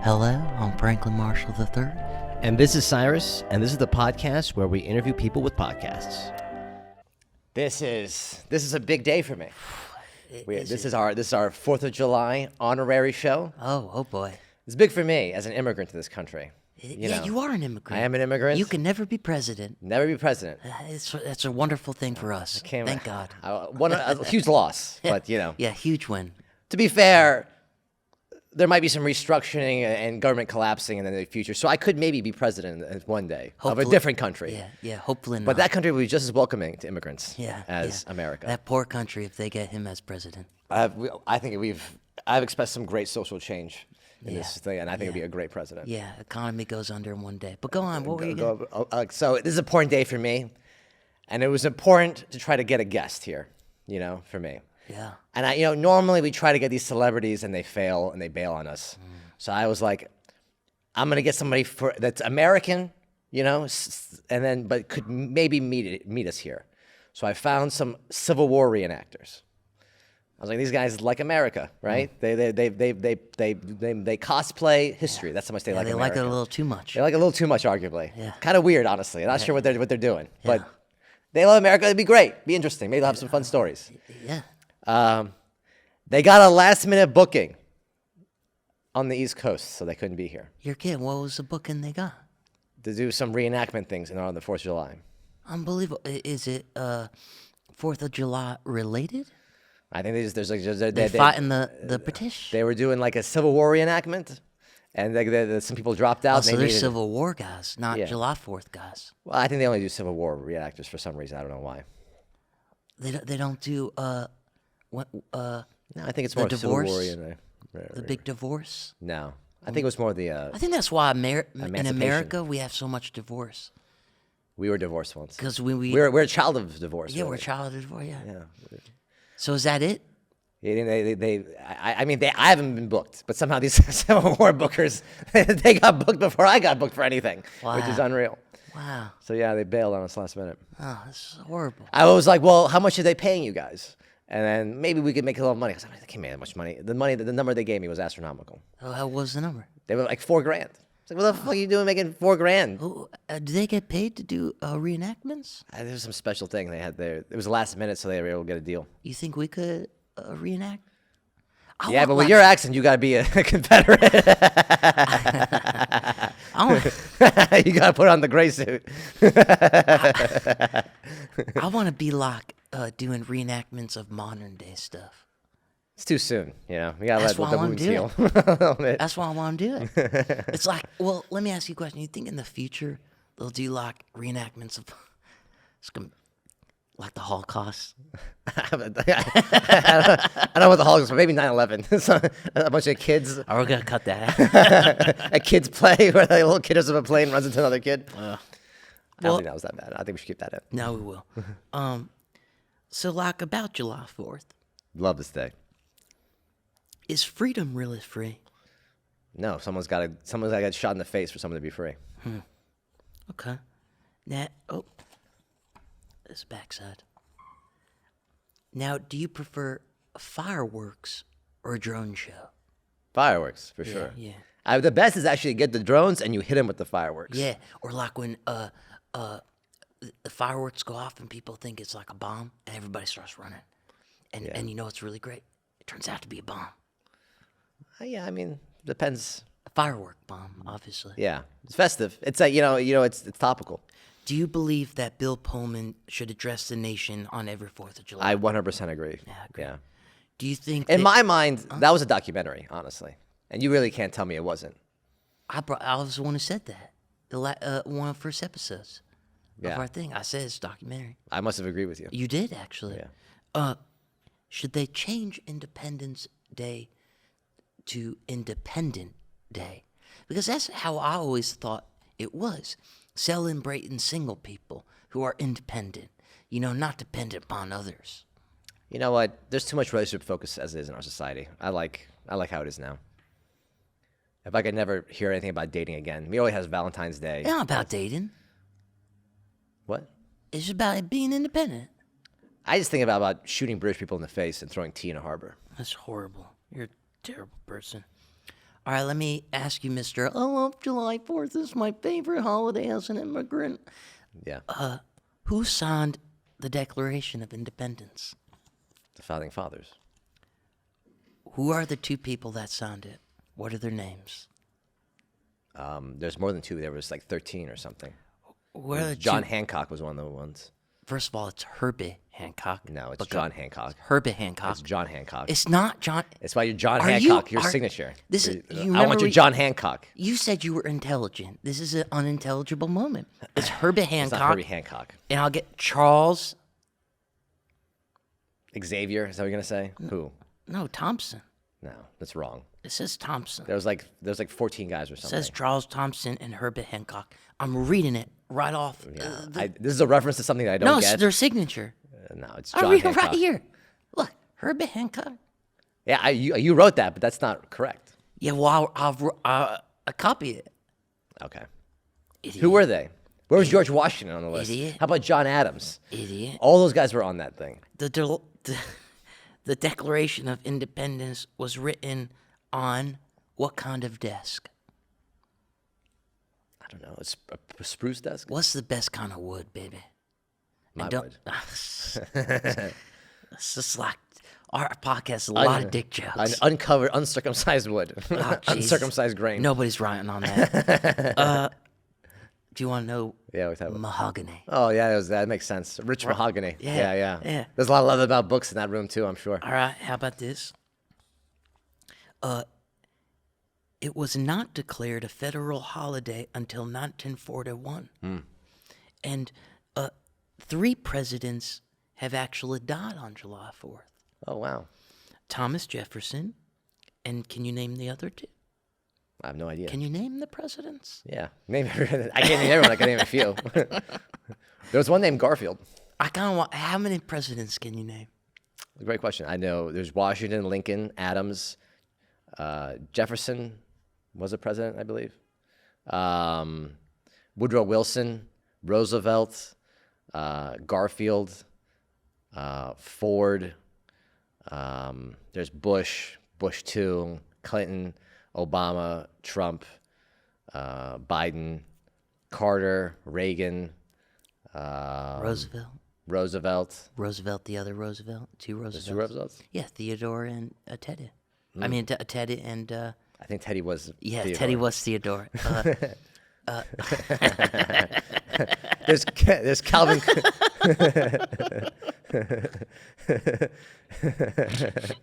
Hello, I'm Franklin Marshall III. And this is Cyrus, and this is the podcast where we interview people with podcasts. This is a big day for me. This is our 4th of July honorary show. Oh boy. It's big for me as an immigrant to this country. You are an immigrant. I am an immigrant. You can never be president. Never be president. That's a wonderful thing for us. Thank God. A huge loss, but Yeah, huge win. To be fair, there might be some restructuring and government collapsing in the future, so I could maybe be president one day of a different country. Yeah, hopefully not. But that country will be just as welcoming to immigrants as America. That poor country if they get him as president. I've expressed some great social change in this thing, and I think it'd be a great president. Yeah, economy goes under in one day. But go on, what were you going to... So this is an important day for me, and it was important to try to get a guest here, for me. Yeah. And normally we try to get these celebrities and they fail and they bail on us. So I was like, I'm gonna get somebody that's American, but could maybe meet us here. So I found some Civil War reenactors. I was like, these guys like America, right? They cosplay history. That's how much they like America. They like it a little too much. They like it a little too much, arguably. Yeah. Kind of weird, honestly. I'm not sure what they're doing, but they love America. It'd be great, be interesting. Maybe they'll have some fun stories. Yeah. They got a last-minute booking on the East Coast, so they couldn't be here. You're kidding. What was the booking they got? To do some reenactment things on the 4th of July. Unbelievable. Is it 4th of July related? I think They're fighting the British? They were doing like a Civil War reenactment, and some people dropped out. So they're Civil War guys, not July 4th guys. Well, I think they only do Civil War reenactors for some reason. I don't know why. They don't do no, I think it's more divorce? Civil War. The big divorce? No, I think it was more the. I think that's why in America we have so much divorce. We were divorced once. Because we're a child of divorce. Yeah, really. we're a child of divorce. Yeah. Yeah. So is that it? I haven't been booked, but somehow these Civil War bookers, they got booked before I got booked for anything, which is unreal. Wow. So yeah, they bailed on us last minute. Oh, this is horrible. I was like, well, how much are they paying you guys? And then maybe we could make a little money. I was like, they can't make that much money. The number they gave me was astronomical. Oh, how was the number? They were like $4,000. I was like, what the fuck are you doing making $4,000? Oh, do they get paid to do reenactments? There was some special thing they had there. It was last minute, so they were able to get a deal. You think we could reenact? Yeah, but with your accent, you got to be a Confederate. You got to put on the gray suit. I want to be like doing reenactments of modern day stuff. It's too soon, We got to let the wounds heal. That's why I want to do it. It's like, well, let me ask you a question. You think in the future they'll do like reenactments of like the Holocaust? I don't know what the Holocaust, but maybe 9/11. So, a bunch of kids. Oh, we're gonna cut that out. A kid's play where a little kid is on a plane runs into another kid. I don't think that was that bad. I think we should keep that in. No, we will. So like about July 4th. Love this day. Is freedom really free? No, someone's got to get shot in the face for someone to be free. Okay. This backside. Now, do you prefer fireworks or a drone show? Fireworks, for sure. Yeah. The best is actually get the drones and you hit them with the fireworks. Yeah, or like when the fireworks go off and people think it's like a bomb and everybody starts running. And you know what's really great? It turns out to be a bomb. Yeah, depends. A firework bomb, obviously. Yeah, it's festive. It's like, it's topical. Do you believe that Bill Pullman should address the nation on every 4th of July? I 100% agree. Yeah. Do you think... In my mind, that was a documentary, honestly. And you really can't tell me it wasn't. I was the one who said that. One of the first episodes of our thing. I said it's a documentary. I must have agreed with you. You did, actually. Yeah. Should they change Independence Day to Independent Day? Because that's how I always thought it was. Celebrating single people who are independent, not dependent upon others. You know what? There's too much relationship focus as it is in our society. I like how it is now. If I could never hear anything about dating again. Me always has Valentine's Day. It's not about dating. What? It's about being independent. I just think about shooting British people in the face and throwing tea in a harbor. That's horrible. You're a terrible person. All right, let me ask you, Mister. I love July 4th. This is my favorite holiday as an immigrant. Yeah. Who signed the Declaration of Independence? The founding fathers. Who are the two people that signed it? What are their names? There's more than two. There was like 13 or something. What are the John two? Hancock was one of the ones. First of all, it's Herbie Hancock. No, it's John Hancock. Herbie Hancock. It's John Hancock. It's not John. It's why you're John Are Hancock. you- Your are- signature. this is- you I want remember your John Hancock. You said you were intelligent. This is an unintelligible moment. It's Herbie It's Hancock. not Herbie Hancock. And I'll get Charles. Xavier, is that what you're gonna say? Who? No, Thompson. No, that's wrong. It says Thompson. There was like 14 guys or It something. says Charles Thompson and Herbie Hancock. I'm reading it right off. This is a reference to something that I don't No, it's get. their signature. No, it's I John read it Hancock. right here. Look, Herbie Hancock. Yeah, you wrote that, but that's not correct. Yeah, well, I copy it. Okay. Idiot. Who were they? Where was George Washington on the list? Idiot. How about John Adams? Idiot. All those guys were on that thing. The Declaration of Independence was written on what kind of desk? I don't know. It's a spruce desk. What's the best kind of wood, baby? My And don't- wood. It's just like our podcast, a lot of dick jokes. An uncovered, uncircumcised wood. Oh, Jesus. Uncircumcised grain. Nobody's writing on that. Do you want to know Yeah, what's that? mahogany? Oh, yeah, that makes sense. Rich mahogany. Yeah, Yeah. There's a lot of love about books in that room, too, I'm sure. All right, how about this? It was not declared a federal holiday until 1941. And 3 presidents have actually died on July 4th. Oh, wow. Thomas Jefferson, and can you name the other 2? I have no idea. Can you name the presidents? Yeah. I can't name everyone. I can name a few. There was one named Garfield. I kind of want, how many presidents can you name? Great question. I know there's Washington, Lincoln, Adams, Jefferson was a president, I believe. Woodrow Wilson, Roosevelt, Garfield, Ford. There's Bush, Bush 2, Clinton, Obama, Trump, Biden, Carter, Reagan, Roosevelt, the other Roosevelt, 2 Roosevelts. There's 2 Roosevelts? Yeah, Theodore and Teddy. I mean, Teddy and, I think Teddy was Theodore. Teddy was Theodore. There's Calvin.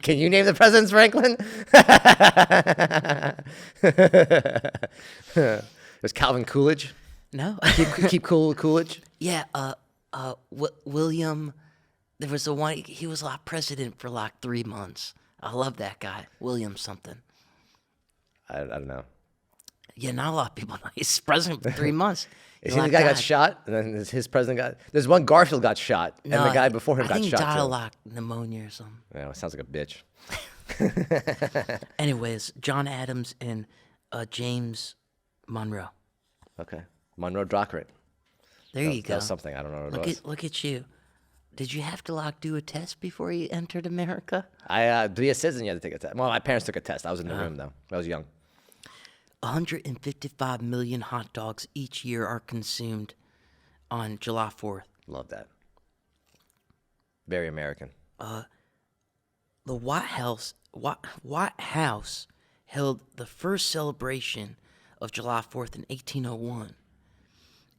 Can you name the presidents, Franklin? There's Calvin Coolidge. No? Keep cool, Coolidge. Yeah, William, there was the one, he was like president for like 3 months. I love that guy, William something. I don't know. Yeah, not a lot of people know. He's president for 3 months. Is You're he like, the guy got God. shot, and then his president got? There's one Garfield got shot, and the guy before him I got think he shot died too. of like pneumonia or something. Yeah, it sounds like a bitch. Anyways, John Adams and James Monroe. Okay, Monroe Doctorate. There you go. That was something I don't know what it was. Look at you. Did you have to like do a test before you entered America? To be a citizen, you had to take a test. Well, my parents took a test. I was in the room though. I was young. 155 million hot dogs each year are consumed on July 4th. Love that. Very American. The White House held the first celebration of July 4th in 1801,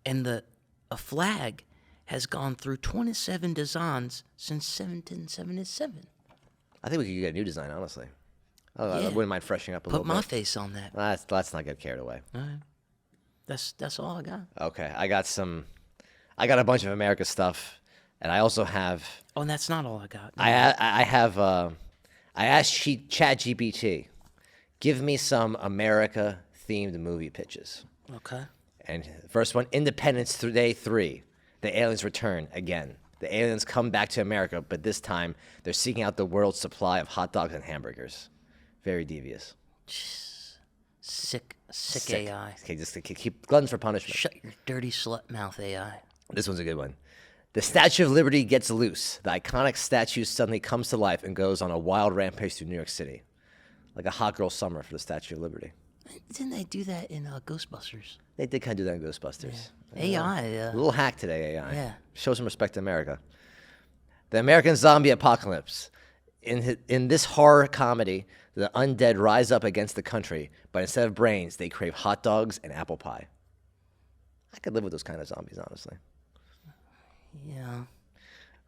and a flag has gone through 27 designs since 1777. I think we could get a new design, honestly. I Yeah. wouldn't mind freshening up a Put little my bit. face on that. Let's not get carried away. That's all I got. Okay, I got a bunch of America stuff, and I also have. Oh, and that's not all I got. No. I have. I asked ChatGPT, give me some America-themed movie pitches. Okay. And first one, Independence Day 3. The aliens return again. The aliens come back to America, but this time they're seeking out the world's supply of hot dogs and hamburgers. Very devious. Sick AI. Okay, just keep gluttons for punishment. Shut your dirty slut mouth, AI. This one's a good one. The Statue of Liberty gets loose. The iconic statue suddenly comes to life and goes on a wild rampage through New York City. like a hot girl summer for the Statue of Liberty. Didn't they do that in Ghostbusters? They did kind of do that in Ghostbusters. AI. A little hack today, AI. Yeah. Show some respect to America. The American Zombie Apocalypse. In this horror comedy, the undead rise up against the country, but instead of brains, they crave hot dogs and apple pie. I could live with those kind of zombies, honestly. Yeah.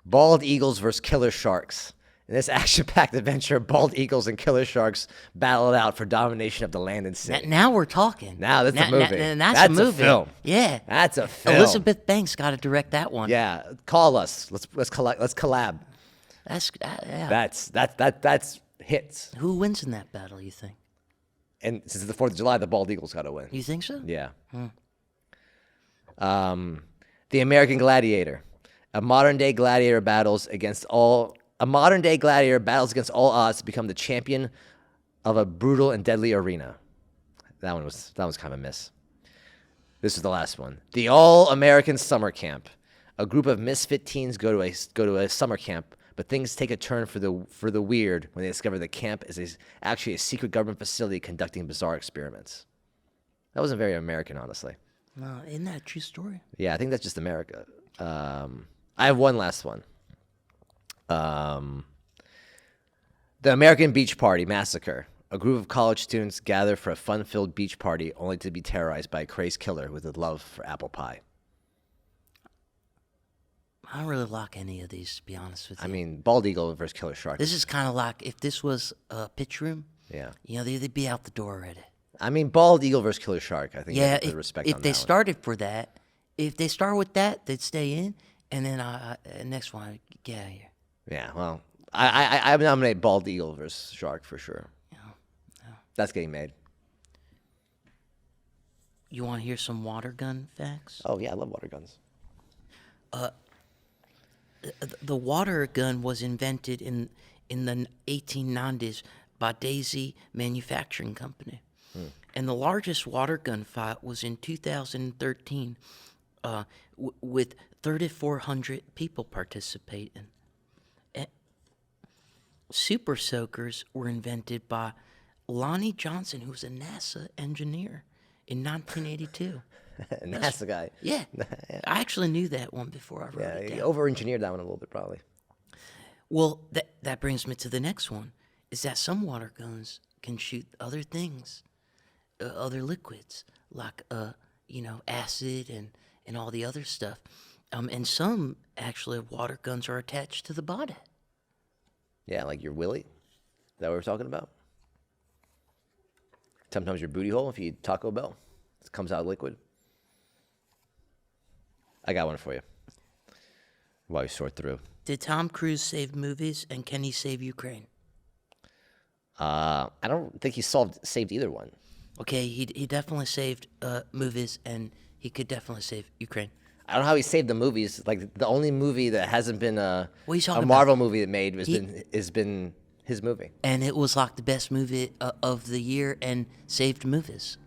Bald eagles versus killer sharks. In this action-packed adventure, bald eagles and killer sharks battle it out for domination of the land and sea. Now we're talking. Now that's a movie. That's a movie. Film. Yeah. That's a film. Elizabeth Banks got to direct that one. Yeah, call us. Let's collab. That's yeah. That's hits. Who wins in that battle, you think? And since it's the 4th of July, the bald eagles got to win. You think so? Yeah. The American Gladiator. A modern day gladiator battles against all odds to become the champion of a brutal and deadly arena. That one was kind of a miss. This is the last one. The All-American Summer Camp. A group of misfit teens go to a summer camp, but things take a turn for the weird when they discover the camp is actually a secret government facility conducting bizarre experiments. That wasn't very American, honestly. No, isn't that a true story? Yeah, I think that's just America. I have one last one. The American Beach Party Massacre. A group of college students gather for a fun-filled beach party only to be terrorized by a crazed killer with a love for apple pie. I don't really like any of these, to be honest with you. I mean, bald eagle versus killer shark. This is kind of like if this was a pitch room. Yeah. They'd be out the door already. I mean, bald eagle versus killer shark. I think Yeah, you have to respect if on they that one. started for that, if they start with that, they'd stay in, and then next one, I'd get out of here. Yeah, well, I nominate bald eagle versus shark for sure. Yeah. That's getting made. You want to hear some water gun facts? Oh yeah, I love water guns. The water gun was invented in the 1890s by Daisy Manufacturing Company. And the largest water gun fight was in 2013 with 3,400 people participating. Super soakers were invented by Lonnie Johnson, who was a NASA engineer, in 1982. NASA guy. Yeah. I actually knew that one before I wrote Yeah, it down. he over-engineered that one a little bit, probably. Well, that brings me to the next one, is that some water guns can shoot other things, other liquids, like, acid and all the other stuff. And some, actually, water guns are attached to the body. Yeah, like your willy. Is that what we're talking about? Sometimes your booty hole if you eat Taco Bell. It comes out liquid. I got one for you. While you sort through. Did Tom Cruise save movies, and can he save Ukraine? I don't think he saved either one. Okay, he definitely saved movies, and he could definitely save Ukraine. I don't know how he saved the movies. Like the only movie that hasn't been a talking Marvel movie that made has been his movie. And it was like the best movie of the year and saved movies.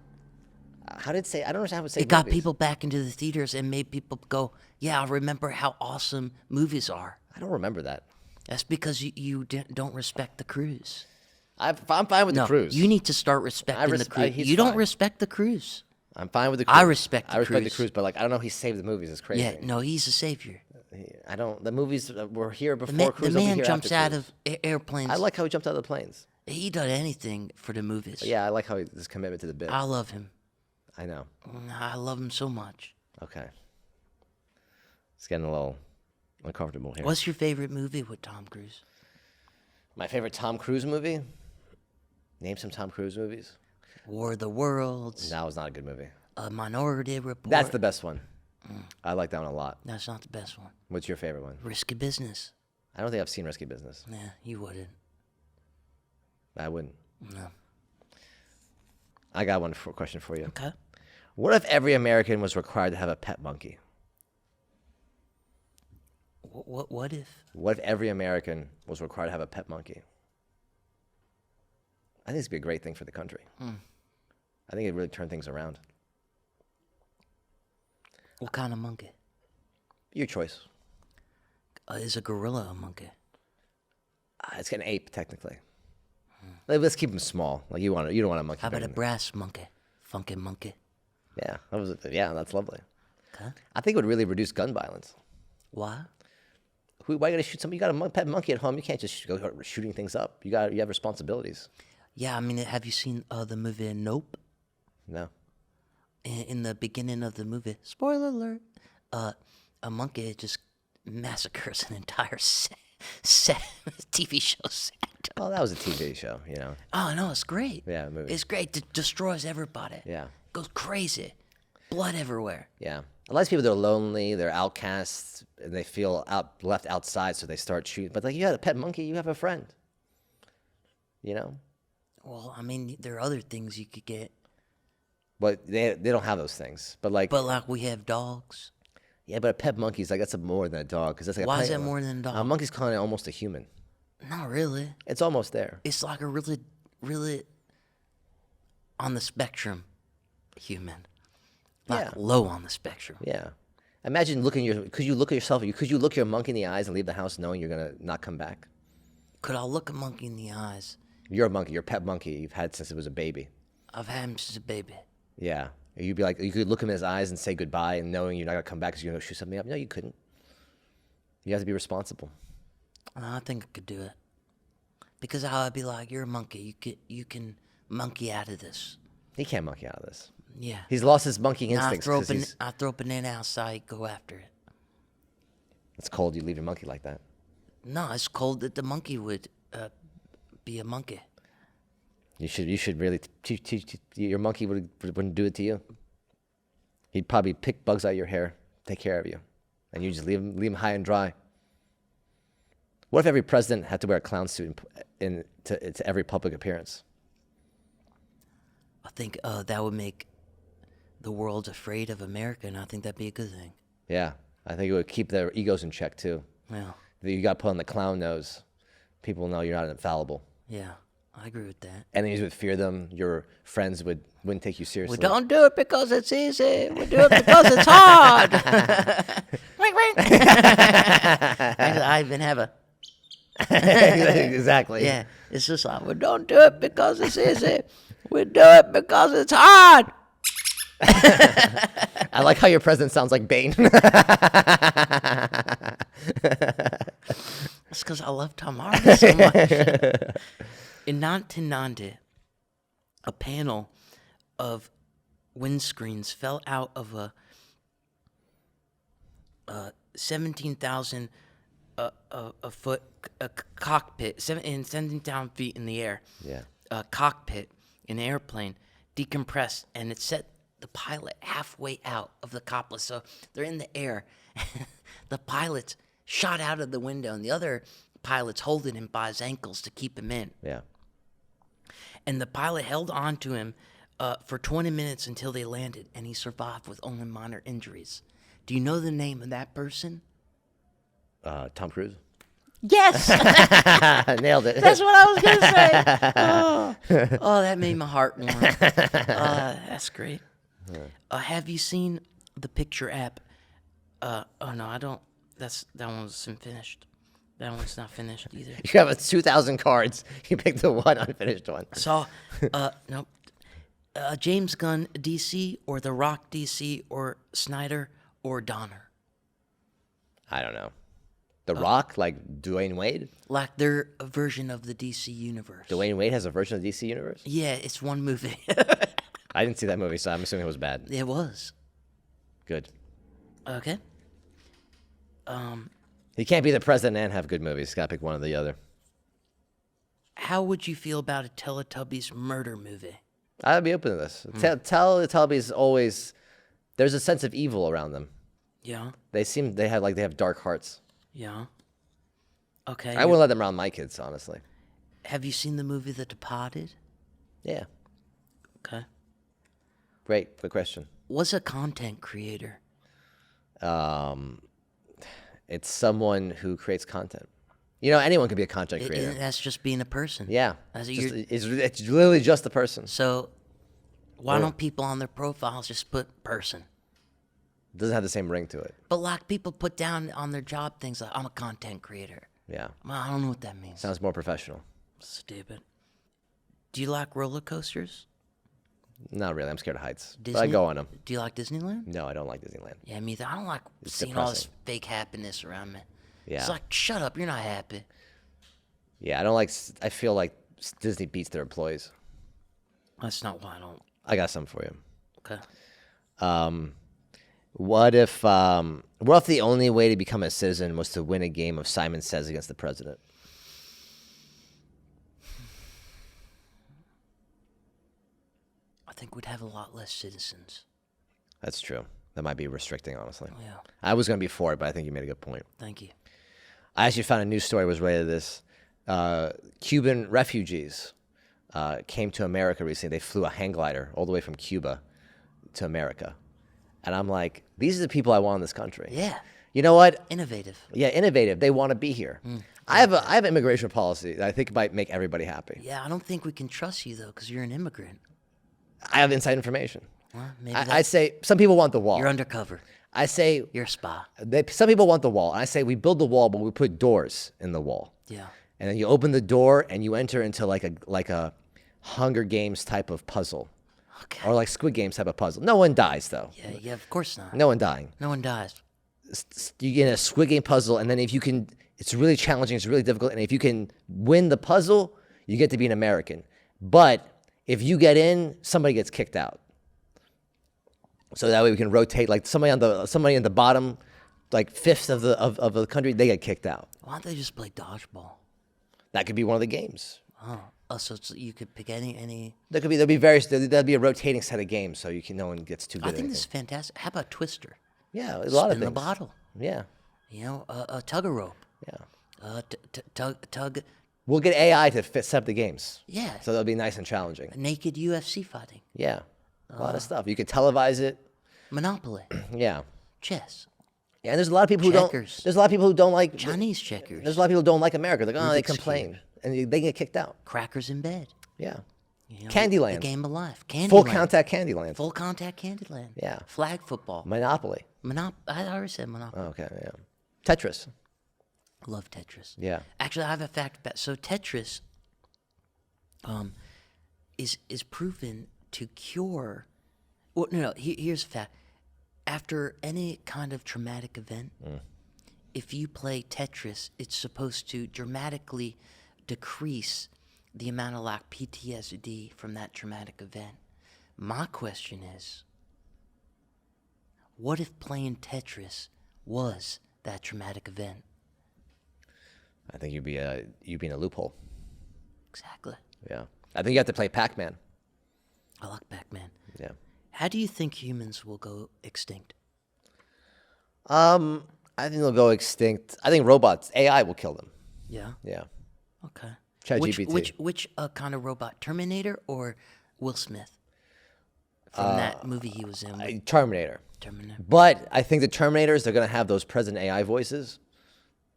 How did it say? I don't understand how it saved It got movies. people back into the theaters and made people go, yeah, I remember how awesome movies are. I don't remember that. That's because you don't respect the cruise. I'm fine with the cruise. You need to start respecting the cruise. he's You don't fine. respect the cruise. I'm fine with the cruise. I respect the the cruise. cruise, but like I don't know if he saved the movies. It's crazy. Yeah, no, he's a savior. I don't. The movies were here before The cruise. they'll be man here jumps after out cruise. of airplanes. I like how he jumped out of the planes. He done anything for the movies. But yeah, I like how his commitment to the bit. I love him. I know. I love him so much. Okay. It's getting a little uncomfortable here. What's your favorite movie with Tom Cruise? My favorite Tom Cruise movie? Name some Tom Cruise movies. War of the Worlds. That was not a good movie. A Minority Report. That's the best one. I like that one a lot. That's not the best one. What's your favorite one? Risky Business. I don't think I've seen Risky Business. Yeah, you wouldn't. I wouldn't. No. I got one question for you. Okay. What if every American was required to have a pet monkey? What if? What if every American was required to have a pet monkey? I think this would be a great thing for the country. I think it'd really turn things around. What kind of monkey? Your choice. Is a gorilla a monkey? It's an ape, technically. Let's keep them small. Like you don't want a monkey. How about a bigger brass monkey? Funky monkey. than- that's lovely. Okay. I think it would really reduce gun violence. Why? Why you gotta shoot somebody? You got a pet monkey at home. You can't just go shooting things up. You have responsibilities. Yeah, I mean, have you seen the movie Nope? No. In the beginning of the movie, spoiler alert, a monkey just massacres an entire set TV show set. Oh, that was a TV show. Oh no, it's great. Yeah, movie. It's great. It destroys everybody. Yeah. Goes crazy. Blood everywhere. Yeah. A lot of people, they're lonely, they're outcasts, and they feel left outside, so they start shooting. But like, you had a pet monkey, you have a friend. Well, I mean, there are other things you could get. But they don't have those things. But like we have dogs. yeah, but a pet monkey's like that's more than a dog because that's like Why is that more than a dog? A monkey's kind of almost a human. Not really. It's almost there. It's like a really, really on the spectrum human. Like Yeah. low on the spectrum. Yeah. Imagine could you look at yourself? Could you look your monkey in the eyes and leave the house knowing you're gonna not come back? Could I look a monkey in the eyes? You're a monkey. You're a pet monkey. You've had since it was a baby. I've had him since a baby. Yeah. You'd be like, you could look him in his eyes and say goodbye, and knowing you're not gonna come back because you're gonna shoot something up. No, you couldn't. You have to be responsible. I think I could do it. Because I'd be like, you're a monkey. You can monkey out of this. He can't monkey out of this. Yeah. He's lost his monkey Now instincts. I throw a banana outside, go after it. It's cold. You leave your monkey like that. No, it's cold that the monkey would be a monkey. You should really teach your monkey wouldn't do it to you. He'd probably pick bugs out of your hair, take care of you, and you just leave him high and dry. What if every president had to wear a clown suit to every public appearance? I think that would make the world afraid of America, and I think that'd be a good thing. Yeah, I think it would keep their egos in check too. Yeah. You got to put on the clown nose. People know you're not infallible. Yeah, I agree with that. Enemies would fear them. Your friends wouldn't take you seriously. We don't do it because it's easy. We do it because it's hard. Wink, wink. I even have a... Exactly. Yeah, it's just like, we don't do it because it's easy. We do it because it's hard. I like how your president sounds like Bane. It's because I love Tom Hardy so much. In 1990, a panel of windscreens fell out of a 17,000 a foot cockpit, 17,000 feet in the air. Yeah. A cockpit in an airplane decompressed, and it set the pilot halfway out of the cockpit. So they're in the air. The pilot's shot out of the window, and the other pilot's holding him by his ankles to keep him in. Yeah. And the pilot held on to him for 20 minutes until they landed, and he survived with only minor injuries. Do you know the name of that person? Tom Cruise. Yes! Nailed it. That's what I was going to say. Oh, that made my heart warm. That's great. Have you seen the picture app? Oh, no, I don't. That one's finished. That one's not finished either. You have 2,000 cards. You picked the one unfinished one. So, nope. James Gunn DC or The Rock DC or Snyder or Donner? I don't know. The Rock, like Dwayne Wade? Like their version of the DC universe. Dwayne Wade has a version of the DC universe? Yeah, it's one movie. I didn't see that movie, so I'm assuming it was bad. It was. Good. Okay. He can't be the president and have good movies. He's got to pick one or the other. How would you feel about a Teletubbies murder movie? I'd be open to this. Teletubbies always, there's a sense of evil around them. Yeah. They have dark hearts. Yeah. Okay. I wouldn't let them around my kids, honestly. Have you seen the movie The Departed? Yeah. Okay. Great. Good question. What's a content creator? It's someone who creates content. You know, anyone can be a content creator. That's just being a person. Yeah. That's It's literally just the person. So why don't people on their profiles just put person? It doesn't have the same ring to it. But like people put down on their job things like, I'm a content creator. Yeah. Well, I don't know what that means. Sounds more professional. Stupid. Do you like roller coasters? Not really. I'm scared of heights. Disney? But I go on them. Do you like Disneyland? No, I don't like Disneyland. Yeah, me either. I don't like It's seeing all this depressing. fake happiness around me. Yeah. It's like, shut up, you're not happy. Yeah, I don't like. I feel like Disney beats their employees. That's not why I don't. I got something for you. Okay. What if the only way to become a citizen was to win a game of Simon Says against the president? I think we'd have a lot less citizens. That's true. That might be restricting, honestly. Yeah. I was going to be for it, but I think you made a good point. Thank you. I actually found a news story was related to this. Cuban refugees came to America recently. They flew a hang glider all the way from Cuba to America. And I'm like, these are the people I want in this country. Yeah. You know what? Innovative. Yeah, innovative. They want to be here. I have an immigration policy that I think might make everybody happy. Yeah, I don't think we can trust you, though, because you're an immigrant. I have inside information. Well, maybe I say some people want the wall. you're undercover. I say You're a spy. some people want the wall. And I say we build the wall, but we put doors in the wall. Yeah. And then you open the door and you enter into like a Hunger Games type of puzzle. Okay. Or like Squid Games type of puzzle. No one dies though. Yeah, of course not. No one dying. No one dies. You get a Squid Game puzzle, and then if you can, it's really challenging. It's really difficult. And if you can win the puzzle, you get to be an American. But if you get in, somebody gets kicked out. So that way we can rotate. Like somebody in the bottom, like fifth of the country, they get kicked out. Why don't they just play dodgeball? That could be one of the games. Oh, so you could pick any. There'll be a rotating set of games, so no one gets too good. I at think this anything. is fantastic. How about Twister? Yeah, a lot of Spin things. the bottle. Yeah, You know, a tug a rope. yeah. Tug. We'll get AI to set up the games. Yeah. So that'll be nice and challenging. Naked UFC fighting. Yeah, a lot of stuff. You could televise it. Monopoly. Yeah. Chess. Yeah, and there's a lot of people who don't. Checkers. There's a lot of people who don't like. Chinese checkers. There's a lot of people who don't like America. They're like, oh, they Rubik's complain, and they get kicked out. Crackers in bed. Yeah. You know, Candyland. The game of life. Candyland. Full contact Candyland. Full contact Candyland. Yeah. Flag football. Monopoly. I already said Monopoly. Oh, okay. Yeah. Tetris. Love Tetris. Yeah. Actually, I have a fact about so Tetris is proven to cure. Well, no. Here's a fact. After any kind of traumatic event, if you play Tetris, it's supposed to dramatically decrease the amount of like PTSD from that traumatic event. My question is, what if playing Tetris was that traumatic event? I think you'd be in a loophole. Exactly. Yeah. I think you have to play Pac-Man. I like Pac-Man. Yeah. How do you think humans will go extinct? I think they'll go extinct. I think robots, AI will kill them. Yeah. Yeah. Okay. ChatGPT. Which kind of robot? Terminator or Will Smith? From that movie he was in. With Terminator. Terminator. But I think the Terminators, they're going to have those present AI voices.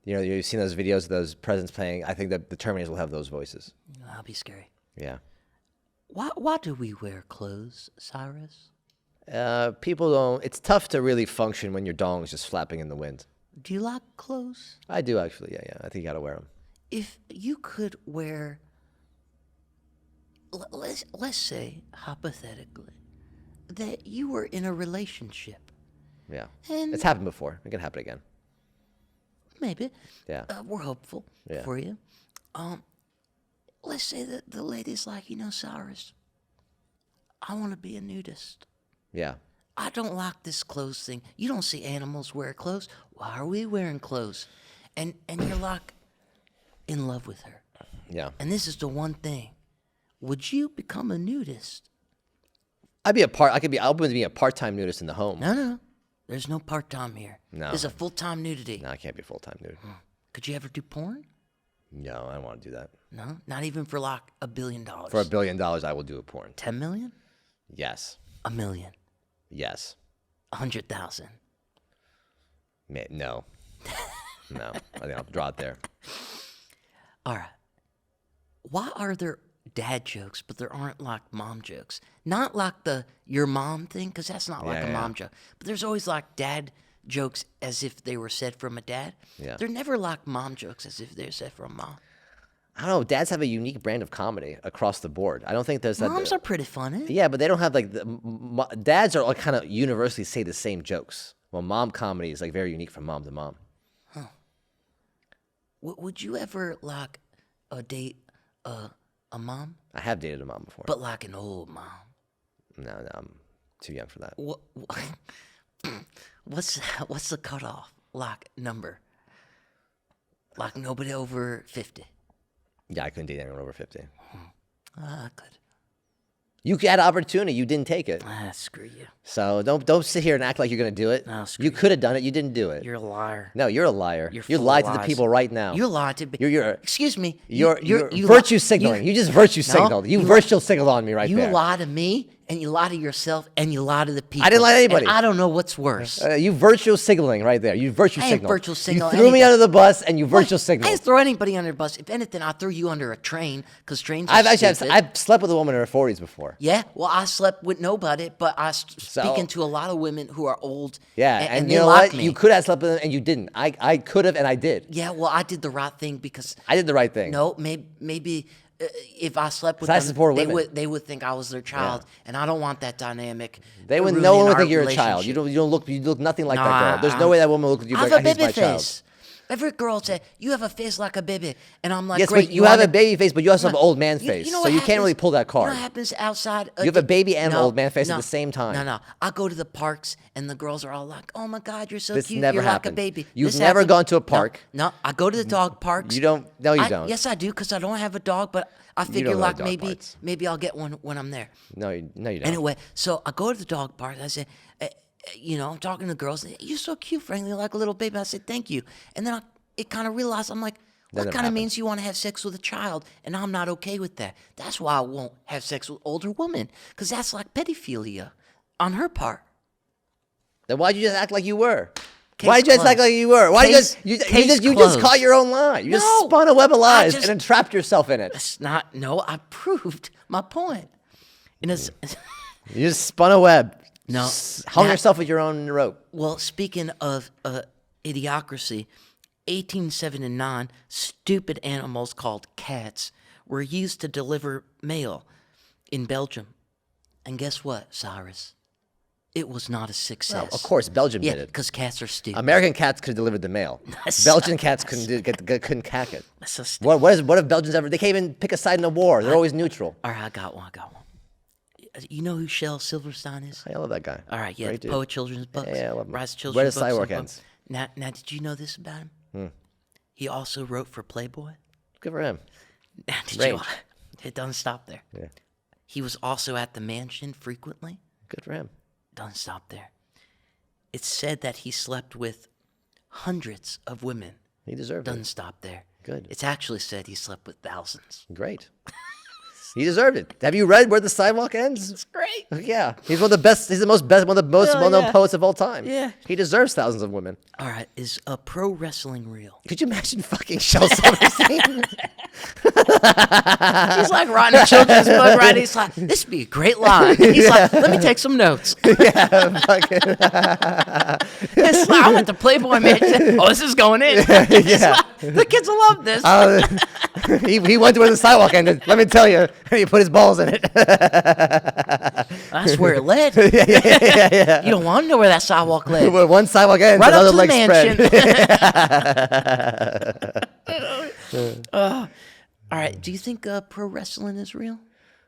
You know, you've seen those videos of those presidents playing. I think that the Terminators will have those voices. That'll be scary. Yeah. Why do we wear clothes, Cyrus? People don't. It's tough to really function when your dong's just flapping in the wind. Do you like clothes? I do actually. Yeah. I think you got to wear them. If you could wear, let's say hypothetically, that you were in a relationship, Yeah. and It's happened before. It can happen again. maybe, Yeah. we're hopeful Yeah. for you. Let's say that the lady's like, Cyrus, I want to be a nudist. Yeah. I don't like this clothes thing. You don't see animals wear clothes. Why are we wearing clothes? And you're like in love with her. Yeah. And this is the one thing. Would you become a nudist? I could be open to being a part-time nudist in the home. No. There's no part-time here. No. There's a full-time nudity. No, I can't be full-time nude. Could you ever do porn? No, I don't want to do that. No? Not even for like $1 billion. For $1 billion, I will do a porn. 10 million? Yes. 1 million? Yes. 100,000? No. No. I think I'll draw it there. All right. Why are there dad jokes, but there aren't like mom jokes? Not like the your mom thing, because that's not like a mom joke. But there's always like dad jokes as if they were said from a dad. Yeah. They're never like mom jokes as if they're said from mom. I don't know. Dads have a unique brand of comedy across the board. I don't think there's that. Moms are pretty funny. Yeah, but they don't have like dads are like kind of universally say the same jokes. Well, mom comedy is like very unique from mom to mom. Would you ever like date a mom, I have dated a mom before. but like an old mom? No, I'm too young for that. What's the cutoff like number? Like nobody over 50. Yeah, I couldn't date anyone over 50. I could. You had an opportunity, you didn't take it. Screw you. So don't sit here and act like you're gonna do it. No, screw you could have done it, you didn't do it. You're a liar. No, you're a liar. You're You full lied of to the lies. people right now. You lied to me. You're Excuse me. You're you virtue li- signaling. You just virtue signaled. You virtue signaled on me right You there. lie to me, and you lie to yourself, and you lie to the people. I didn't lie to anybody. And I don't know what's worse. You virtual signaling right there. You virtue I ain't signaled. virtual signal You threw me anything. under the bus and you virtual I signaled. didn't throw anybody under a bus. If anything, I threw you under a train because trains are I've stupid. slept with a woman in her 40s before. Yeah, well, I slept with nobody, but I So- speaking to a lot of women who are old. Yeah, and and they you know like what? me. You could have slept with them and you didn't. I could have and I did. Yeah, well, I did the right thing because I did the right thing. no, maybe if I slept with 'Cause I them, support women. they would think I was their child, and I don't want that dynamic. They would. ruining No one would our think you're a child. You relationship. don't look nothing like Nah, that girl. There's no way that woman will look at you I like, have a he's baby my child. face. Every girl said you have a face like a baby, and I'm like, Yes, great. but you have wanna- a baby face, but you also have an old man face. know So what you can't really happens? pull that You know card. what happens outside? You have a baby and an old man face at the same time. No. I go to the parks, and the girls are all like, "Oh my God, you're so This cute. never You're happened. like a baby." You've This never happened. gone to a park. No, I go to the dog parks. You don't. No, you don't. Yes, I do, because I don't have a dog, but I figure don't go to like dog parks. maybe I'll get one when I'm there. No, you don't. Anyway, so I go to the dog park. I say, I'm talking to girls. You're so cute, Franklin, like a little baby. I said, thank you. And then it kind of realized, I'm like, what never kind of happened. means you want to have sex with a child? And I'm not okay with that. That's why I won't have sex with older women, because that's like pedophilia on her part. Then why'd you just act like you were? Case Why'd you just act closed. like you were? Why Case- you case just closed. caught your own lie? You just No, spun a web of lies just- and entrapped yourself in it. It's not, no, I proved my point. And it's, You just spun a web. No. Hung Now- yourself with your own rope. well, speaking of idiocracy, 1879, stupid animals called cats were used to deliver mail in Belgium. And guess what, Cyrus? It was not a success. Of course, Belgium Yeah, did it. because cats are stupid. American cats could have delivered the mail. That's Belgian cats couldn't cack it. That's so stupid. What have Belgians ever? They can't even pick a side in a war. They're always neutral. All right, I got one. You know who Shel Silverstein is? I love that guy. All right, yeah, Great the dude. poet children's books. Yeah, I love him. Writes children's Where books. does Sidewalk and ends? Now, did you know this about him? He also wrote for Playboy. Good for him. Now, did Range. It doesn't stop there. Yeah. He was also at the mansion frequently. Good for him. Doesn't stop there. It's said that he slept with hundreds of women. He deserved Doesn't it. stop there. Good. It's actually said he slept with thousands. Great. He deserved it. Have you read Where the Sidewalk Ends? It's great. Yeah, he's one of the best. He's one of the most Oh, well-known yeah. poets of all time. Yeah. he deserves thousands of women. All right, is pro wrestling real? Could you imagine fucking Shel Silverstein? He's like writing a children's book, right? He's like, this would be a great line. He's like, let me take some notes. Yeah, fucking. It's like, I went to Playboy Mansion. Oh, this is going in. Yeah. The kids will love this. He went to Where the Sidewalk Ended. Let me tell you, and he put his balls in it. That's where it led. Yeah. You don't want to know where that sidewalk led. Where one sidewalk ends, Right another up to the leg mansion. spread. All right. Do you think pro wrestling is real?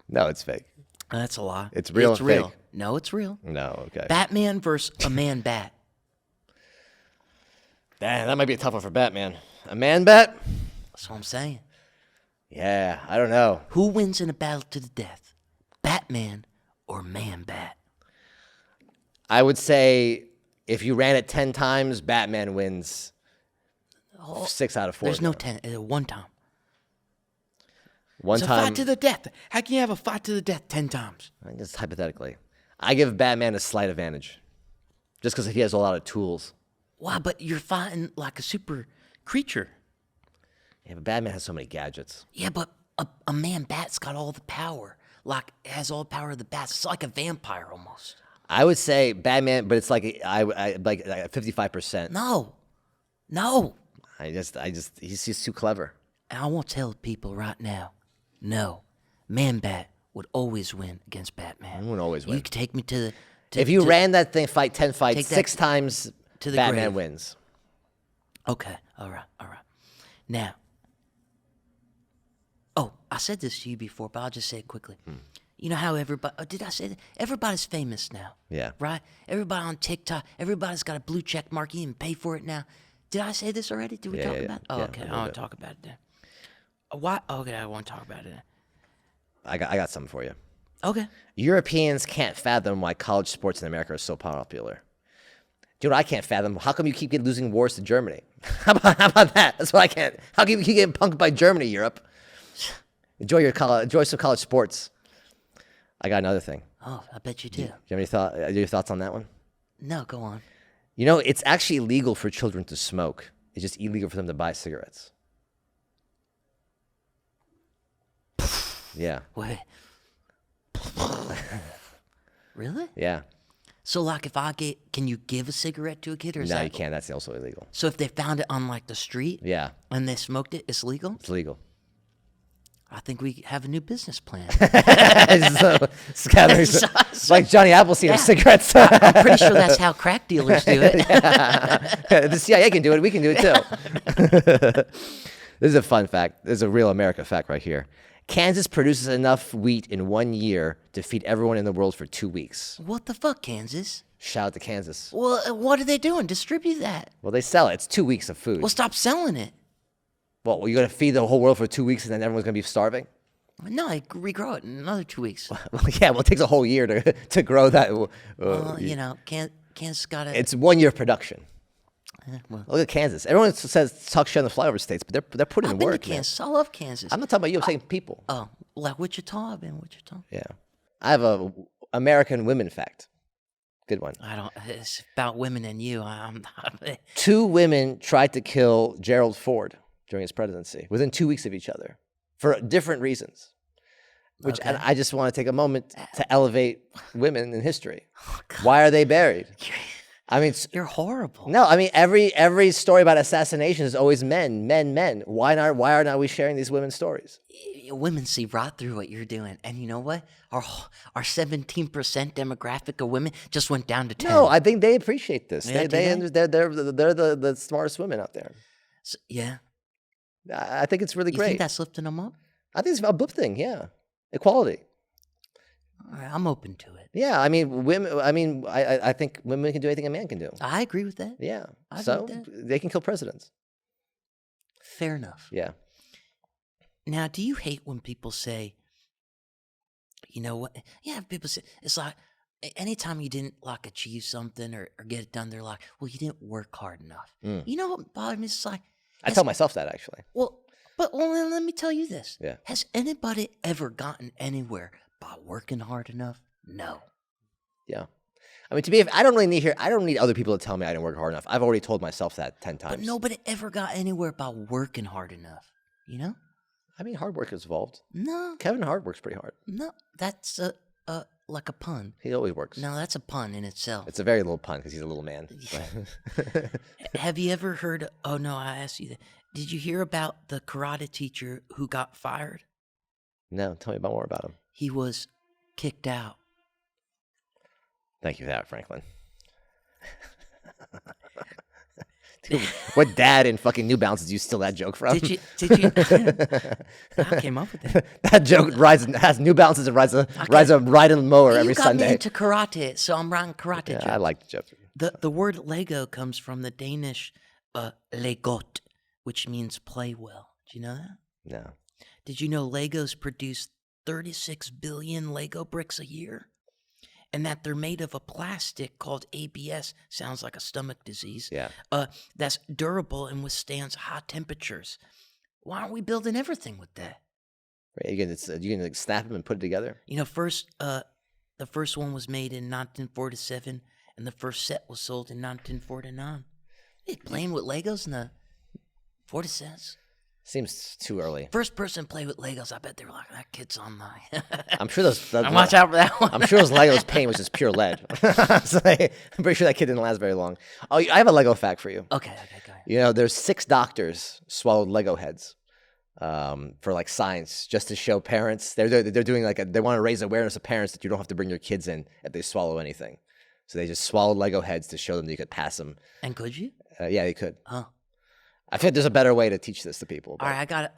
No, it's fake. That's a lie. It's real It's and real. fake. No, it's real. No, okay. Batman versus a man bat. Damn, that might be a tough one for Batman. A man bat? That's what I'm saying. Yeah, I don't know. Who wins in a battle to the death? Batman or man bat? I would say if you ran it 10 times, Batman wins 6 out of 4. There's no 10. One time. One It's a time. fight to the death. How can you have a fight to the death 10 times? Just hypothetically. I give Batman a slight advantage. Just because he has a lot of tools. Why? But you're fighting like a super creature. Yeah, but Batman has so many gadgets. Yeah, but a man bat's got all the power. Like, it has all the power of the bats. It's like a vampire almost. I would say Batman, but it's like I like 55%. No. He's too clever. And I want to tell people right now, no, Man-Bat would always win against Batman. He would always win. You could take me to the... If you ran that thing, fight 10 fights, Take that 6 times, to the Batman grave. wins. Okay, all right. Now, I said this to you before, but I'll just say it quickly. You know how everybody... did I say that? Everybody's famous now. Yeah. Right? Everybody on TikTok, everybody's got a blue check mark. You can pay for it now. Did I say this already? Did we talk about it? Oh, Yeah, okay. a I little want bit. to talk about it then. Why? Okay, I want to talk about it then. I got something for you. Okay. Europeans can't fathom why college sports in America are so popular. Do you know what I can't fathom? How come you keep losing wars to Germany? How about that? That's what I can't. How come you keep getting punked by Germany, Europe? Enjoy some college sports. I got another thing. Oh, I bet you do. Do you have any thoughts on that one? No, go on. You know, it's actually illegal for children to smoke. It's just illegal for them to buy cigarettes. Yeah. Wait. Really? Yeah. So, like, if can you give a cigarette to a kid, or is No, that? you can't. That's also illegal. So, if they found it on like the street, Yeah. and they smoked it, it's legal. It's legal. I think we have a new business plan. It's like Johnny Appleseed of cigarettes. I'm pretty sure that's how crack dealers do it. The CIA can do it. We can do it too. This is a fun fact. This is a real America fact right here. Kansas produces enough wheat in 1 year to feed everyone in the world for 2 weeks. What the fuck, Kansas? Shout out to Kansas. Well, what are they doing? Distribute that. Well, they sell it. It's 2 weeks of food. Well, stop selling it. Well, you're going to feed the whole world for 2 weeks and then everyone's going to be starving? No, I regrow it in another 2 weeks. Well, yeah, well, it takes a whole year to grow that. Well, you know, Kansas got to... It's 1 year of production. well, Look at Kansas. Everyone talk shit on the flyover states, but they're putting in I've been work, to man. Kansas. I love Kansas. I'm not talking about you. I'm saying people. Oh, like Wichita? I've been in Wichita. Yeah. I have a American women fact. Good one. I don't... It's about women and you. I'm not... 2 women tried to kill Gerald Ford during his presidency within 2 weeks of each other for different reasons. Which, Okay. and I just want to take a moment to elevate women in history. Why are they buried? I mean, You're horrible. no, I mean every story about assassination is always men. Why are not we sharing these women's stories? Women see right through what you're doing. And you know what? Our 17% demographic of women just went down to 10. No, I think they appreciate this. Yeah, do They're the smartest women out there. Yeah. I think it's really You great. think that's lifting them up? I think it's a blip thing. Yeah, equality. All right, I'm open to it. Yeah, I mean, women. I mean, I think women can do anything a man can do. I agree with that. Yeah, I so agree with they can kill presidents. Fair enough. Yeah. Now, do you hate when people say, you know what? Yeah, people say, it's like, anytime you didn't like achieve something or get it done, they're like, well, you didn't work hard enough. You know what bothers me? It's like, I tell myself that actually. well, then let me tell you this. Yeah. Has anybody ever gotten anywhere by working hard enough? No. Yeah. I mean, to me, I don't need other people to tell me I didn't work hard enough. I've already told myself that 10 times. But nobody ever got anywhere by working hard enough. You know? I mean, hard work is involved. No, Kevin Hart works pretty hard. no. That's like a pun. He always works. No, that's a pun in itself. It's a very little pun because he's a little man. Have you ever heard? Oh no, I asked you that. Did you hear about the karate teacher who got fired? No, tell me more about him. He was kicked out. Thank you for that, Franklin. Dude, what dad in fucking New Balance did you steal that joke from? Did you? I came up with that. That joke has New Balances and rides a riding mower every You got Sunday. me into karate, so I'm writing karate Yeah, jokes. I like the joke. The word Lego comes from the Danish legot, which means play well. Do you know that? No. Did you know Legos produce 36 billion Lego bricks a year? And that they're made of a plastic called ABS, sounds like a stomach disease, Yeah. that's durable and withstands high temperatures. Why aren't we building everything with that? Right, you can like snap them and put it together. You know, the first one was made in 1947, and the first set was sold in 1949. They playing with Legos in the 40 cents. Seems too early. First person to play with Legos, I bet they were like, that kid's online. I'm sure those. Watch out for that one. I'm sure those Legos paint was just pure lead. So I'm pretty sure that kid didn't last very long. Oh, I have a Lego fact for you. Okay, go ahead. You know, there's 6 doctors swallowed Lego heads. for like science, just to show parents. They're doing like they want to raise awareness of parents that you don't have to bring your kids in if they swallow anything. So they just swallowed Lego heads to show them that you could pass them. And could you? Yeah, you could. Huh. I think there's a better way to teach this to people. All right, I got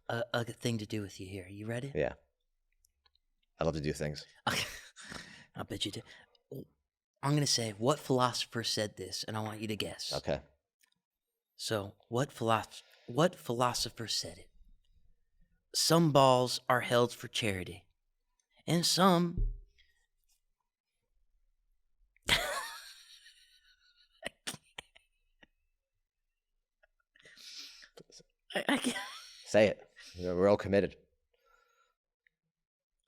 a thing to do with you here. You ready? Yeah. I love to do things. Okay. I bet you do. I'm going to say, what philosopher said this, and I want you to guess. Okay. So, what philosopher said it? Some balls are held for charity, and some... I can't. Say it. We're all committed.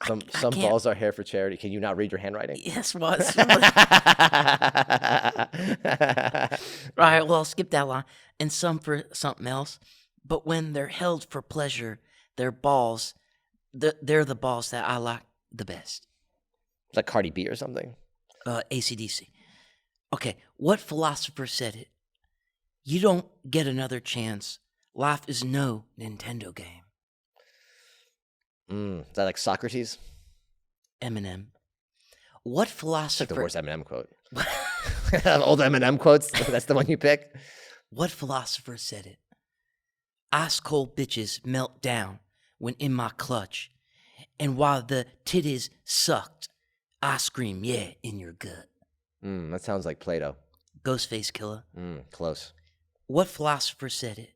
Some can't. balls are here for charity. Can you not read your handwriting? Yes, was. All right, well, I'll skip that line. And some for something else. But when they're held for pleasure, they're balls. They're the balls that I like the best. It's like Cardi B or something. AC/DC. Okay, what philosopher said it? You don't get another chance. Life is no Nintendo game. Is that like Socrates? Eminem. What It's like philosopher... the worst Eminem quote. Old Eminem quotes. That's the one you pick. What philosopher said it? Ice cold bitches melt down when in my clutch. And while the titties sucked, I scream, yeah, in your gut. That sounds like Plato. Ghostface Killer. Close. What philosopher said it?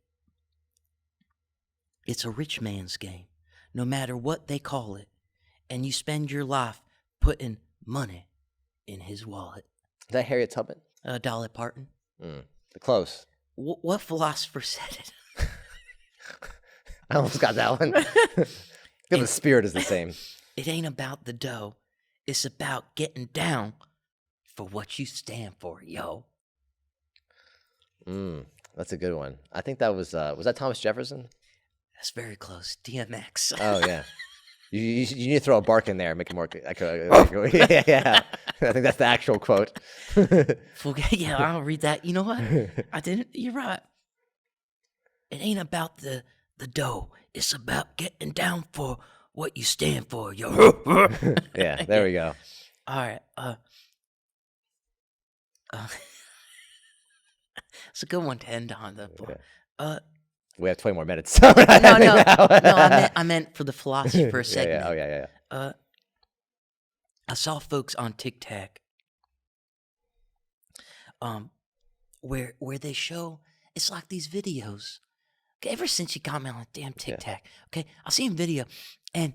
It's a rich man's game, no matter what they call it. And you spend your life putting money in his wallet. Is that Harriet Tubman? Dolly Parton. Close. What philosopher said it? I almost got that one. The spirit is the same. It ain't about the dough. It's about getting down for what you stand for, yo. That's a good one. I think that was that Thomas Jefferson? That's very close. DMX. Oh, yeah. You need to throw a bark in there, make it more. Yeah. I think that's the actual quote. Yeah, I'll read that. You know what? I didn't. You're right. It ain't about the dough. It's about getting down for what you stand for, yo. Yeah, there we go. All right. It's a good one to end on. We have 20 more minutes. No. I meant for the philosopher segment. Oh, yeah. I saw folks on TikTok, where they show, it's like these videos. Okay, ever since you got me on damn TikTok, okay, I seen video, and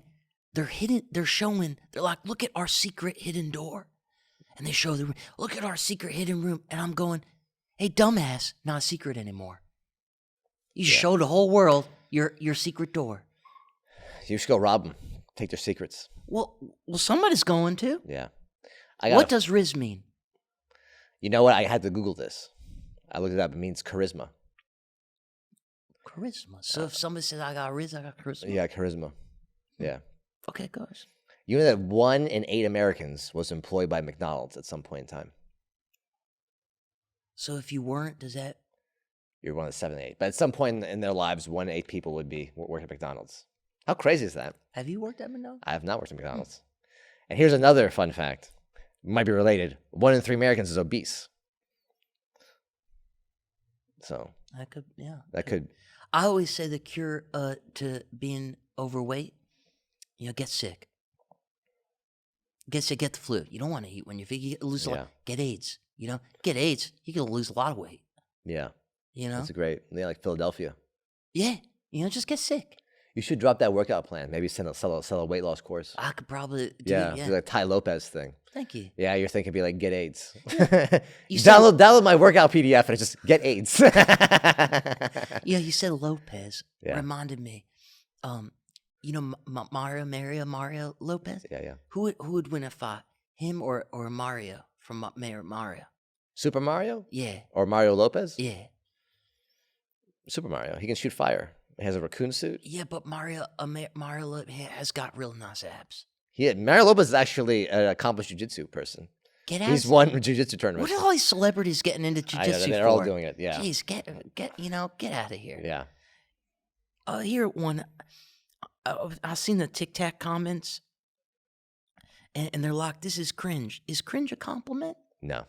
they're showing, they're like, look at our secret hidden door, and they show the room. Look at our secret hidden room, and I'm going, hey, dumbass, not a secret anymore. You show the whole world your secret door. You should go rob them. Take their secrets. Well, somebody's going to. Yeah. What does Riz mean? You know what? I had to Google this. I looked it up. It means charisma. Charisma. So if somebody says I got Riz, I got charisma. Yeah, charisma. Yeah. Okay, goes. You know that 1 in 8 Americans was employed by McDonald's at some point in time. So if you weren't, does that... You're one of the 7 8. But at some point in their lives, 1 in 8 people would be working at McDonald's. How crazy is that? Have you worked at McDonald's? I have not worked at McDonald's. And here's another fun fact. It might be related. 1 in 3 Americans is obese. So That could, yeah. that could. I always say the cure to being overweight, get sick. Get sick, get the flu. You don't want to eat when you lose a lot. Get AIDS. Get AIDS. You're going to lose a lot of weight. Yeah. That's great. Yeah, like Philadelphia. Yeah. Just get sick. You should drop that workout plan. Maybe sell a weight loss course. I could probably do do like Ty Lopez thing. Thank you. Yeah, you're thinking be like get AIDS. Download my workout PDF and it's just get AIDS. Yeah, you said Lopez. Yeah. Reminded me. Mario Lopez. Yeah. Who would win a fight? Him or Mario from Mario? Super Mario? Yeah. Or Mario Lopez? Yeah. Super Mario. He can shoot fire. He has a raccoon suit. Yeah, but Mario has got real nice abs. Mario Lopez is actually an accomplished jiu-jitsu person. He's won jiu-jitsu tournaments. What are all these celebrities getting into jiu-jitsu for? They're all doing it, yeah. Jeez, get out of here. Yeah. Here one. I seen the Tic Tac comments, and they're like, "This is cringe." Is cringe a compliment? No,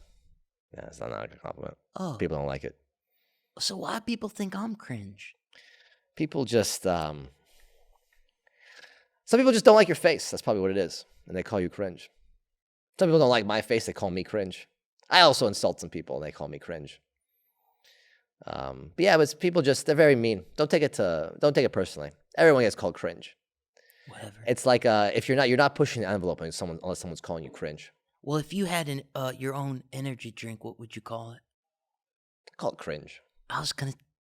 it's not a compliment. Oh, People don't like it. so why people think I'm cringe? People just some people just don't like your face. That's probably what it is, and they call you cringe. Some people don't like my face. They call me cringe. I also insult some people, and they call me cringe. But yeah, but people they're very mean. Don't take it personally. Everyone gets called cringe. Whatever. It's like if you're not pushing the envelope on someone unless someone's calling you cringe. Well, if you had your own energy drink, what would you call it? Call it cringe.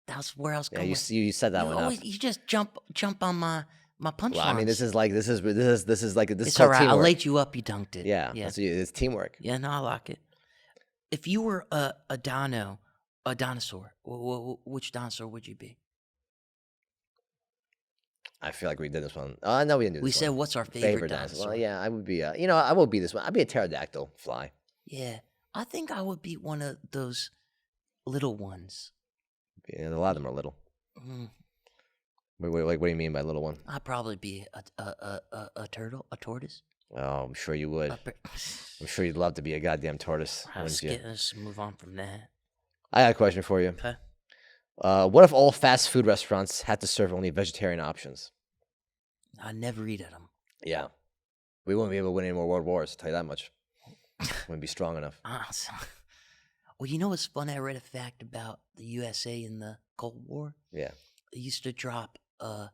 That's where I was Yeah, going. you set that one up. You just jump on my punchlines. Well, I mean, this is It's called all right. I teamwork. laid you up. You dunked it. Yeah, yeah, it's teamwork. yeah. No, I like it. If you were a dinosaur, which dinosaur would you be? I feel like we did this one. No, we didn't do this one. We said, what's our favorite dinosaur? Well, yeah, I would be. I will be this one. I'd be a pterodactyl fly. Yeah, I think I would be one of those little ones. Yeah, a lot of them are little. Mm. Wait, what do you mean by little one? I'd probably be a turtle, a tortoise. Oh, I'm sure you would. I'm sure you'd love to be a goddamn tortoise, wouldn't you? Let's move on from that. I got a question for you. Okay. What if all fast food restaurants had to serve only vegetarian options? I never eat at them. Yeah. We wouldn't be able to win any more world wars, I'll tell you that much. Wouldn't be strong enough. Well, you know what's funny? I read a fact about the USA in the Cold War. Yeah. They used to drop a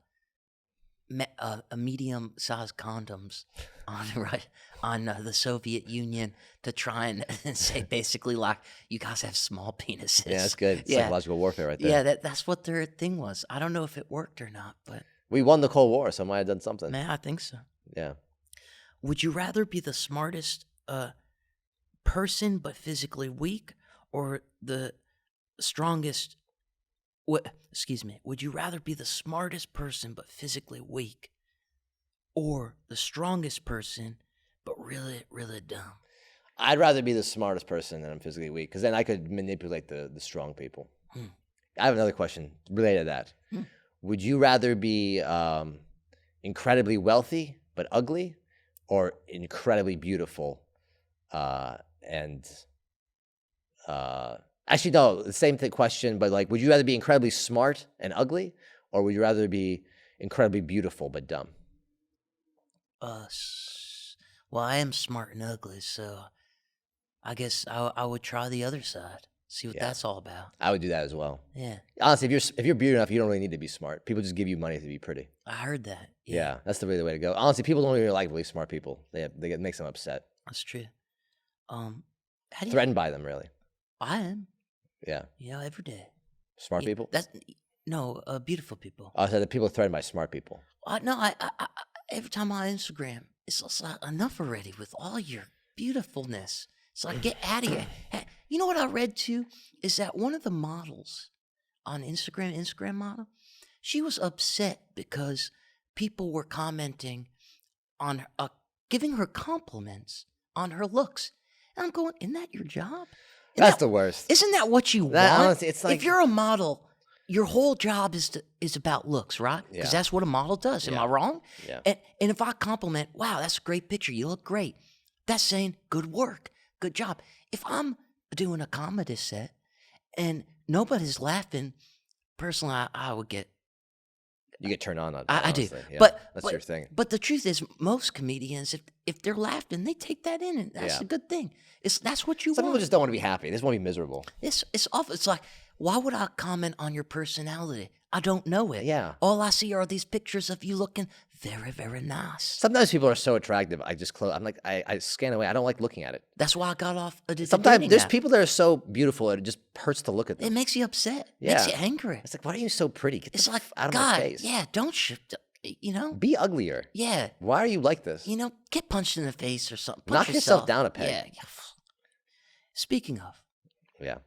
medium-sized condoms on the Soviet Union to try and say basically like, you guys have small penises. Yeah, that's good. Yeah. Psychological warfare right there. Yeah, that's what their thing was. I don't know if it worked or not, but We won the Cold War, so I might have done something. man, I think so. Yeah. Would you rather be the smartest person but physically weak, or the strongest? Would you rather be the smartest person but physically weak, or the strongest person but really, really dumb? I'd rather be the smartest person than I'm physically weak, because then I could manipulate the strong people. I have another question related to that. Would you rather be incredibly wealthy but ugly, or incredibly beautiful and actually no, the same question, but like, would you rather be incredibly smart and ugly, or would you rather be incredibly beautiful but dumb? Well, I am smart and ugly, so I guess I would try the other side. See what that's all about. I would do that as well. Yeah, Honestly, if you're beautiful enough, you don't really need to be smart. People just give you money to be pretty. I heard that. Yeah, that's really the way to go. Honestly, people don't really like really smart people. It makes them upset. That's true. How do you? Threatened by them, really. I am. Yeah. Yeah, every day. Smart people? No, beautiful people. Oh, so the people threatened by smart people. I every time on Instagram, it's just like, enough already with all your beautifulness. It's like, get out of here. Hey, you know what I read too? Is that one of the models on Instagram model, she was upset because people were commenting on giving her compliments on her looks. And I'm going, isn't that your job? That's the worst. Isn't that what you want? Honestly, it's like, if you're a model, your whole job is about looks, right? Because Yeah. that's what a model does. Am I wrong? Yeah. And if I compliment, wow, that's a great picture. You look great. That's saying good work, good job. If I'm doing a comedy set and nobody's laughing, personally, I would get. You get turned on that. I do, honestly. Yeah, but that's your thing. But the truth is, most comedians, if they're laughing, they take that in, and that's a good thing. That's what you Some want. people just don't want to be happy. They just want to be miserable. It's awful. It's like, why would I comment on your personality? I don't know it. Yeah. All I see are these pictures of you looking very, very nice. Sometimes people are so attractive. I just close. I'm like, I scan away. I don't like looking at it. That's why I got off. Sometimes there's people that are so beautiful it just hurts to look at them. It makes you upset. Yeah. Makes you angry. It's like, why are you so pretty? Get It's the like, f out of God, my face. yeah, don't shift. You know? Be uglier. Yeah. Why are you like this? You know, get punched in the face or something. Knock Punch yourself down a peg. Yeah. Speaking of, Yeah.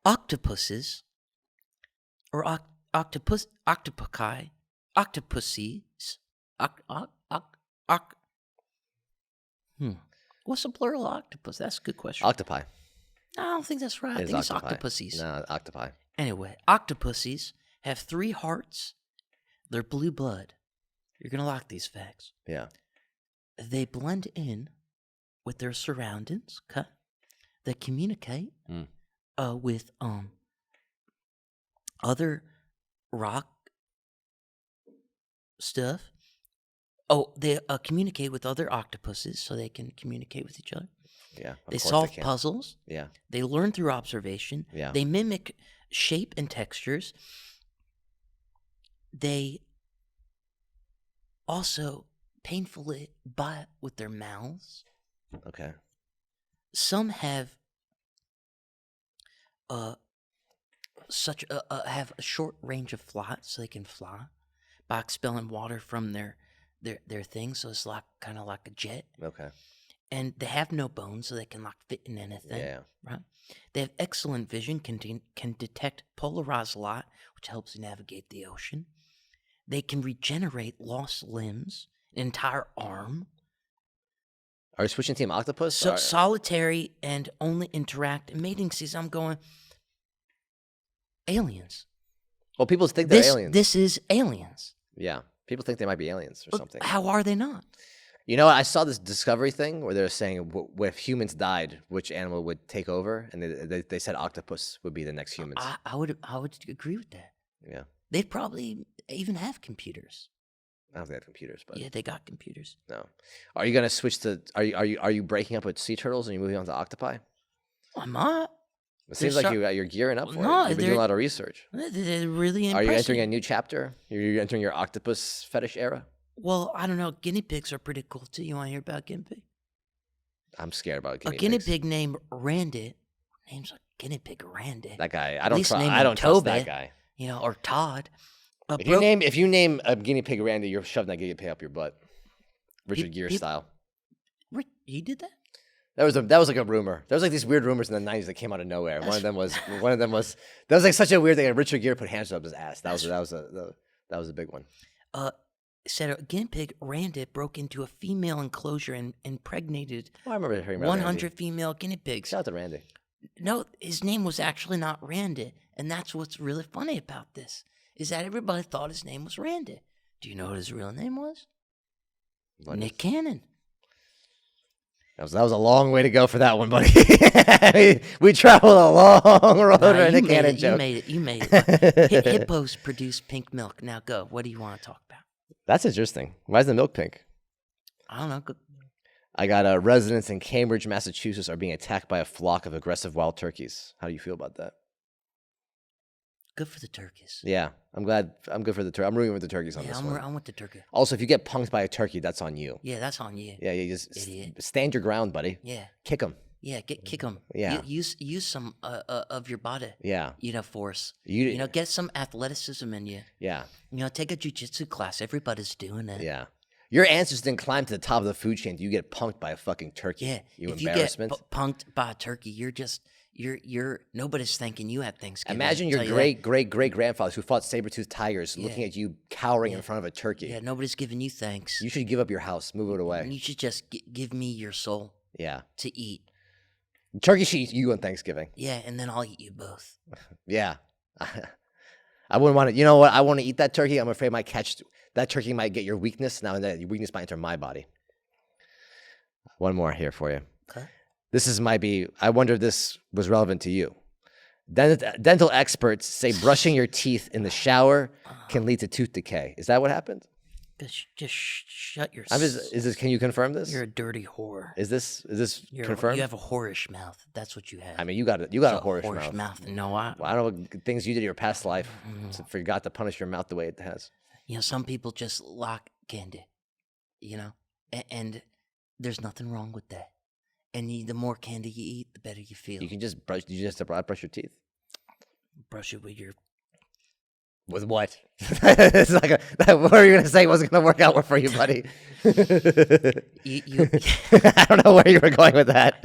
octopuses or octopuses. What's the plural of octopus? That's a good question. Octopi. I don't think that's right. I think it's octopuses. No, octopi. Anyway, octopuses have 3 hearts. They're blue blood. You're going to like these facts. Yeah. They blend in with their surroundings. Okay? They communicate with other rock stuff. Oh, they communicate with other octopuses so they can communicate with each other. Yeah. They solve puzzles. Yeah. They learn through observation. Yeah. They mimic shape and textures. They also painfully bite with their mouths. Okay. Some have have a short range of flight, so they can fly by expelling water from their thing. So it's kind of like a jet. Okay. And they have no bones, so they can fit in anything. Yeah. Right. They have excellent vision, can detect polarized light, which helps you navigate the ocean. They can regenerate lost limbs, an entire arm. Are you switching team octopus? So solitary and only interact in mating season. I'm going aliens. Well, people think they're aliens. This is aliens. Yeah. People think they might be aliens or something. How are they not? You know what? I saw this Discovery thing where they were saying if humans died, which animal would take over? And they said octopus would be the next humans. I would agree with that. Yeah. They'd probably even have computers. I don't think they have computers, but Yeah, they got computers. no. Are you gonna switch to? Are you breaking up with sea turtles and you're moving on to octopi? I might. It seems like you're gearing up for No, it. You've been doing a lot of research. They're really impressive. Are you entering a new chapter? You're entering your octopus fetish era? Well, I don't know. Guinea pigs are pretty cool too. You want to hear about guinea pig? I'm scared about guinea pigs. A guinea pig named Randy. Name's a guinea pig Randy. That guy. I don't trust that guy. You know, or Todd. If you name a guinea pig Randy, you're shoving that guinea pig up your butt, Richard Gere style. You did that? That was like a rumor. There was like these weird rumors in the '90s that came out of nowhere. One of them was that was like such a weird thing. Like Richard Gere put hands up his ass. That was a big one. Said a guinea pig Randy broke into a female enclosure and impregnated I remember hearing about 100 Randy. female guinea pigs. Shout out to Randy. No, his name was actually not Randy, and that's what's really funny about this is that everybody thought his name was Randy. Do you know what his real name was? Nick Cannon. That was a long way to go for that one, buddy. we traveled a long road for a Nick Cannon joke. You made it. Hippos produce pink milk. Now go. What do you want to talk about? That's interesting. Why is the milk pink? I don't know. I got residents in Cambridge, Massachusetts are being attacked by a flock of aggressive wild turkeys. How do you feel about that? Good for the turkeys. Yeah, I'm glad. I'm good for the turkey. I'm rooting with the turkeys on this one. I'm with the turkey. Also, if you get punked by a turkey, that's on you. Yeah, that's on you. Yeah, you just Idiot. stand your ground, buddy. Yeah. Kick them. Yeah, kick them. Yeah. Use some of your body. Yeah. Force. Get some athleticism in you. Yeah. Take a jiu-jitsu class. Everybody's doing it. Yeah. Your ancestors didn't climb to the top of the food chain. You get punked by a fucking turkey. Yeah. You if embarrassment. you get punked by a turkey, you're nobody's thanking you at Thanksgiving. Imagine your great-great-great-grandfathers who fought saber-toothed tigers looking at you cowering in front of a turkey. Yeah, nobody's giving you thanks. You should give up your house. Move it away. You should just give me your soul. Yeah. To eat. Turkey should eat you on Thanksgiving. Yeah, and then I'll eat you both. Yeah. I wouldn't want to. You know what? I want to eat that turkey. I'm afraid that turkey might get your weakness. Now that your weakness might enter my body. One more here for you. Okay. I wonder if this was relevant to you. Dental experts say brushing your teeth in the shower can lead to tooth decay. Is that what happened? Just shut your. Can you confirm this? You're a dirty whore. Is this confirmed? You have a whorish mouth. That's what you have. I mean, you got a whorish mouth. No, I don't know things you did in your past life. Forgot to punish your mouth the way it has. Some people just like candy. And there's nothing wrong with that. And the more candy you eat, the better you feel. You can just brush. You just have to brush your teeth. Brush it with your. With what? It's like what are you gonna say wasn't gonna work out for you, buddy? I don't know where you were going with that.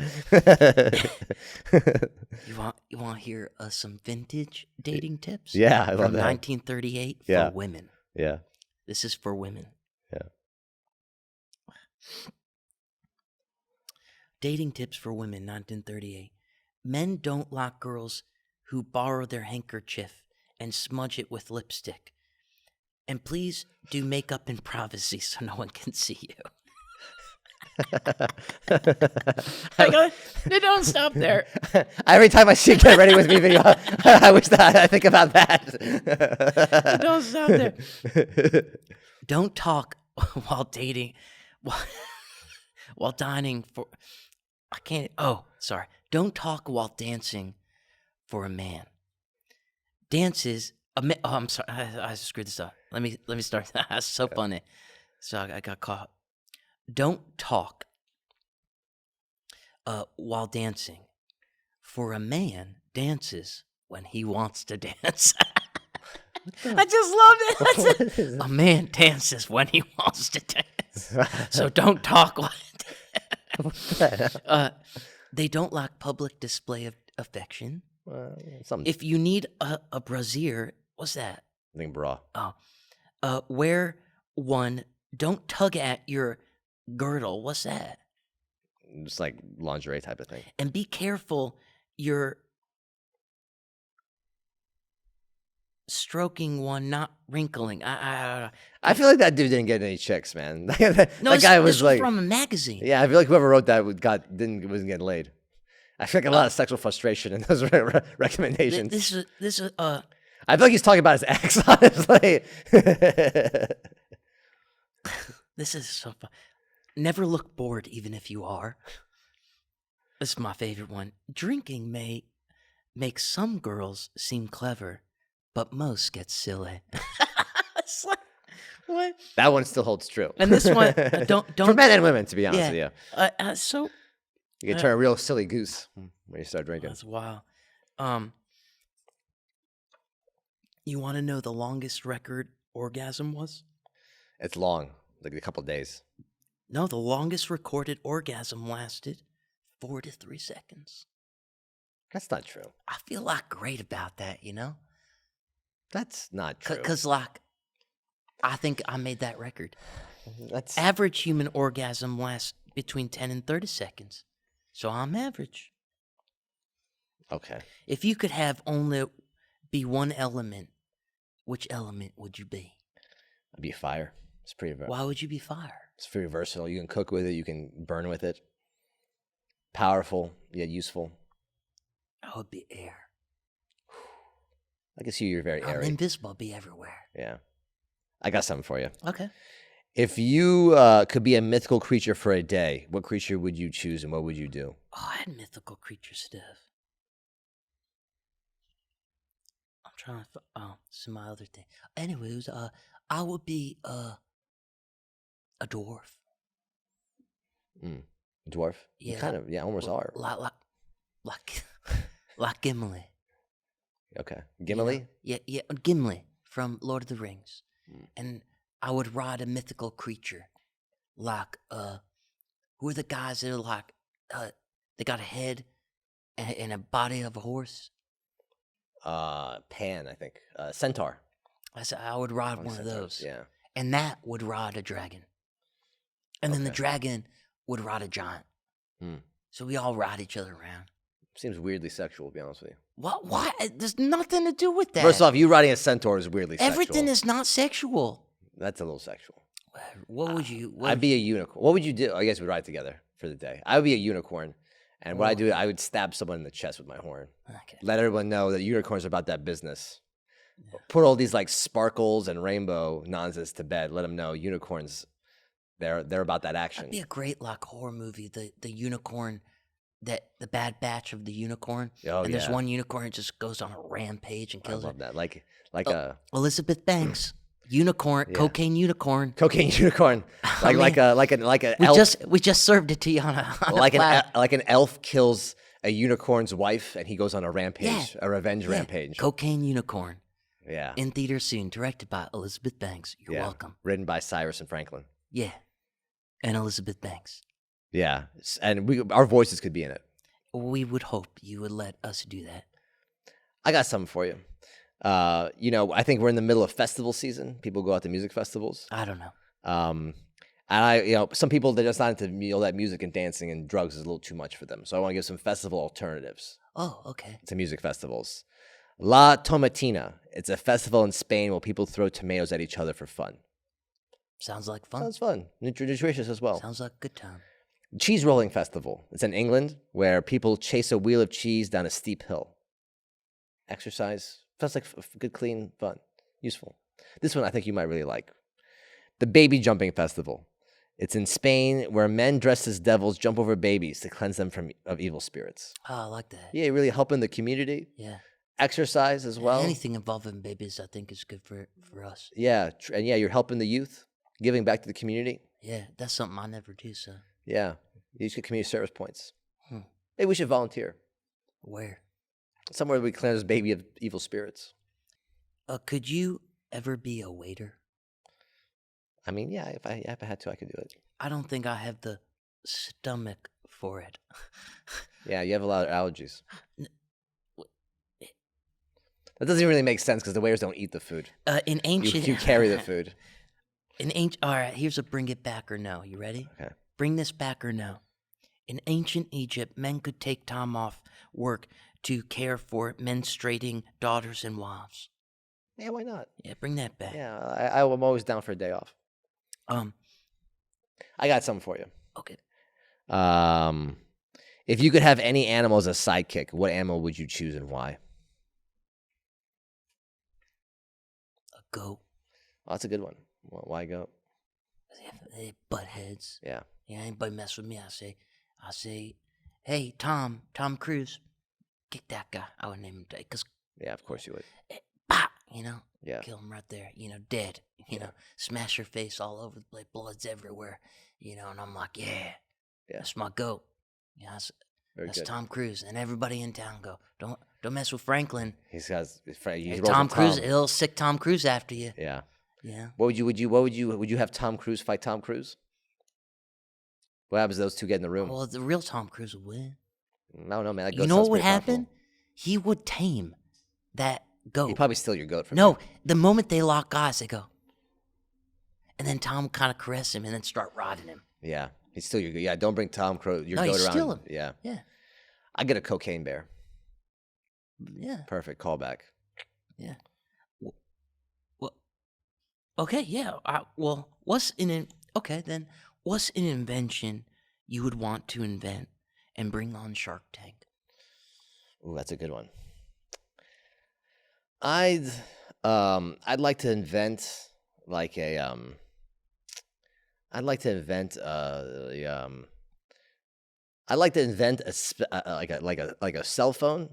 You want to hear some vintage dating tips? Yeah, I love from that. 1938 for women. Yeah. This is for women. Yeah. Dating tips for women, 1938. Men don't like girls who borrow their handkerchief and smudge it with lipstick. And please do makeup in privacy so no one can see you. They don't stop there. Every time I see Get Ready With Me video, I think about that. Don't stop there. Don't talk while dating, while dining for. I can't. Oh, sorry. Don't talk while dancing for a man. Dances. Oh, I'm sorry. I screwed this up. Let me start. That's so funny. So I got caught. Don't talk while dancing. For a man dances when he wants to dance. I just loved it. A man dances when he wants to dance. So don't talk while they don't like public display of affection. If you need a brassiere, what's that? I think bra. Oh. Wear one. Don't tug at your girdle. What's that? Just like lingerie type of thing. And be careful you're stroking one, not wrinkling. I feel like that dude didn't get any chicks, man. No, that guy was this like from a magazine. Yeah, I feel like whoever wrote that wasn't getting laid. I feel like a lot of sexual frustration in those recommendations. This is I feel like he's talking about his ex, honestly. This is so fun. Never look bored, even if you are. This is my favorite one. Drinking may make some girls seem clever, but most get silly. It's like, what? That one still holds true. And this one, don't for men and women, to be honest with you. So you can turn a real silly goose when you start drinking. that's wild. You want to know the longest record orgasm was? It's long, like a couple days. No, the longest recorded orgasm lasted 4 to 3 seconds. That's not true. I feel like great about that, you know? That's not true. Because, like, I think I made that record. That's Average human orgasm lasts between 10 and 30 seconds. So I'm average. okay. If you could have only be one element, which element would you be? I'd be fire. It's pretty. Why would you be fire? It's very versatile. You can cook with it. You can burn with it. Powerful yet useful. I would be air. I can see you're very I'm airy. invisible, be everywhere. Yeah. I got something for you. Okay. If you could be a mythical creature for a day, what creature would you choose and what would you do? Oh, I had mythical creature stuff. I'm trying to. This is my other thing. Anyways, I would be a dwarf. Dwarf? You Yeah, kind of, almost are. Like Gimli. Okay. Gimli? Yeah, Gimli from Lord of the Rings. And I would ride a mythical creature, like who are the guys that are like they got a head and a body of a horse? Pan, I think. Centaur. I said I would ride one of those. Yeah. And that would ride a dragon. And then the Okay. dragon would ride a giant. So we all ride each other around. Seems weirdly sexual, to be honest with you. What? Why? There's nothing to do with that. First off, you riding a centaur is weirdly everything sexual. is not sexual. That's a little sexual. What would you? I'd be a unicorn. What would you do? I guess we'd ride together for the day. I would be a unicorn. And what I do, I would stab someone in the chest with my horn. Okay. Let everyone know that unicorns are about that business. Yeah. Put all these like sparkles and rainbow nonsense to bed. Let them know unicorns, they're about that action. That'd be a great like horror movie. The unicorn, the Bad Batch of the unicorn. Oh, and there's one unicorn that just goes on a rampage and kills I love her. that. Like Elizabeth Banks, unicorn, cocaine unicorn. Cocaine unicorn. Like an we elf. We just served it to you on a like platter. an elf kills a unicorn's wife and he goes on a rampage, a revenge rampage. Cocaine unicorn. Yeah. In theater soon, directed by Elizabeth Banks. You're welcome. Written by Cyrus and Franklin. Yeah. And Elizabeth Banks. Yeah. And our voices could be in it. We would hope you would let us do that. I got something for you. I think we're in the middle of festival season. People go out to music festivals. I don't know. And some people, they're just not into that music and dancing and drugs is a little too much for them. So I want to give some festival alternatives Oh, okay. to music festivals. La Tomatina. It's a festival in Spain where people throw tomatoes at each other for fun. Sounds like fun. Sounds fun. Nutritious as well. Sounds like a good time. Cheese rolling festival. It's in England where people chase a wheel of cheese down a steep hill. Exercise. Feels like good, clean, fun, useful. This one I think you might really like. The baby jumping festival. It's in Spain where men dressed as devils jump over babies to cleanse them of evil spirits. Oh, I like that. Yeah, really helping the community. Yeah. Exercise as well. Anything involving babies, I think, is good for us. Yeah, and yeah, you're helping the youth, giving back to the community. Yeah, that's something I never do, so. Yeah, you just get community service points. Hmm. Maybe we should volunteer. Where? Somewhere we cleanse baby of evil spirits. Could you ever be a waiter? I mean, yeah, if I had to, I could do it. I don't think I have the stomach for it. Yeah, you have a lot of allergies. That doesn't really make sense because the waiters don't eat the food. In ancient, You carry the food. All right, here's a bring it back or no. You ready? Okay. Bring this back or no. In ancient Egypt, men could take time off work to care for menstruating daughters and wives. Yeah, why not? Yeah, bring that back. Yeah, I'm always down for a day off. I got something for you. Okay. If you could have any animal as a sidekick, what animal would you choose and why? A goat. Oh, that's a good one. Why goat? They butt heads. Yeah. Yeah, anybody mess with me, I say, hey, Tom Cruise, kick that guy. I would name him because, Yeah, of course you would. bah, Yeah. kill him right there, dead, smash your face all over the place, blood's everywhere, and I'm like, yeah, that's my goat. Yeah, that's good. Tom Cruise, and everybody in town go, don't mess with Franklin. He's Hey, rolls Tom with Cruise, he'll sick Tom Cruise after you. Yeah. Yeah. Would you have Tom Cruise fight Tom Cruise? What happens if those two get in the room? Well, the real Tom Cruise would win. No, man. That goat You know sounds what would pretty powerful. happen? He would tame that goat. He'd probably steal your goat from No, you. the moment they lock eyes, they go. And then Tom kind of caress him and then start riding him. Yeah. He'd steal your goat. Yeah, don't bring Tom Cruise, your No, goat you around. steal him. Yeah. Yeah. I get a cocaine bear. Yeah. Perfect callback. Yeah. Well, okay, yeah. What's an invention you would want to invent and bring on Shark Tank? Ooh, that's a good one. I'd like to invent like a I'd like to invent a cell phone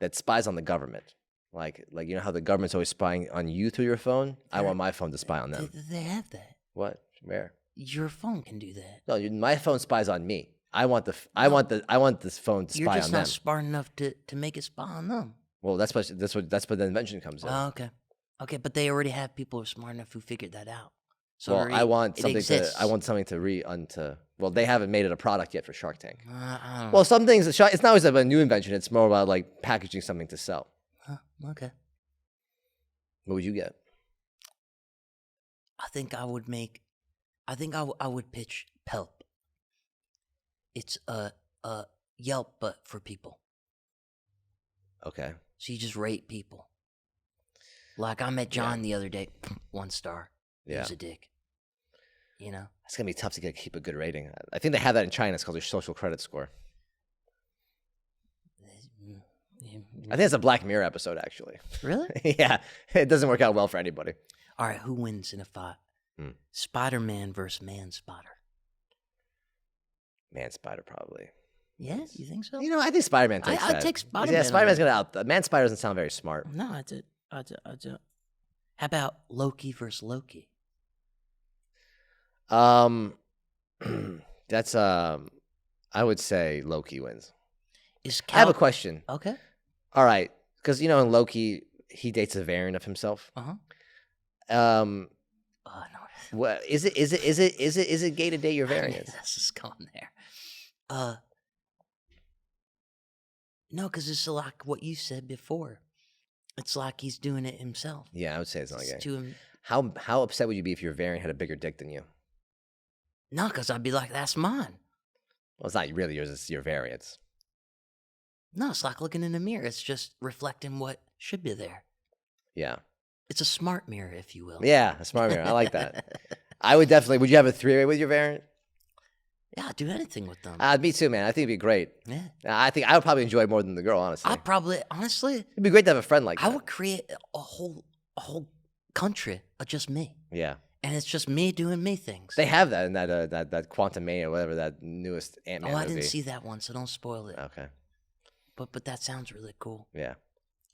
that spies on the government. Like you know how the government's always spying on you through your phone? I want my phone to spy on them. They have that. What? Where? Your phone can do that. No, my phone spies on me. I want this phone to spy You're just on not them. smart enough to make it spy on them. Well, that's what the invention comes in. Oh, okay. Okay, but they already have people who are smart enough who figured that out. So Well, I want it something exists. Well, they haven't made it a product yet for Shark Tank. I don't Well, some things it's not always about a new invention. It's more about like packaging something to sell. know. Okay. What would you get? I think I would pitch Pelp. It's a Yelp, but for people. Okay. So you just rate people. Like I met John the other day, 1 star. He Yeah. was a dick. It's gonna be tough to keep a good rating. I think they have that in China. It's called their social credit score. I think it's a Black Mirror episode, actually. Really? Yeah, it doesn't work out well for anybody. All right, who wins in a fight? Spider-Man versus Man-Spider. Man-Spider, probably. Yeah, you think so? You know, I think Spider-Man takes I'd that. take Spider-Man Yeah, over Spider-Man's it. gonna out. Man-Spider doesn't sound very smart. No, I do. How about Loki versus Loki? That's I would say Loki wins. Is I have a question. Okay. All right, because in Loki, he dates a variant of himself. Uh-huh. Um, Oh no. what is it gay to date your variants? That's just going there. No, because it's like what you said before. It's like he's doing it himself. Yeah, I would say it's not It's gay. to him. How upset would you be if your variant had a bigger dick than you? No, because I'd be like, that's mine. Well, it's not really yours; it's your variants. No, it's like looking in the mirror. It's just reflecting what should be there. Yeah. It's a smart mirror, if you will. Yeah, a smart mirror. I like that. I would definitely. Would you have a three-way with your variant? Yeah, I'll do anything with them. Me too, man. I think it'd be great. Yeah. I think I would probably enjoy it more than the girl, honestly. I'd probably, honestly, It'd be great to have a friend like I that. would create a whole country of just me. Yeah. And it's just me doing me things. They have that in that Quantum Mania, whatever that newest Ant-Man I movie. didn't see that one, so don't spoil it. Okay. But that sounds really cool. Yeah.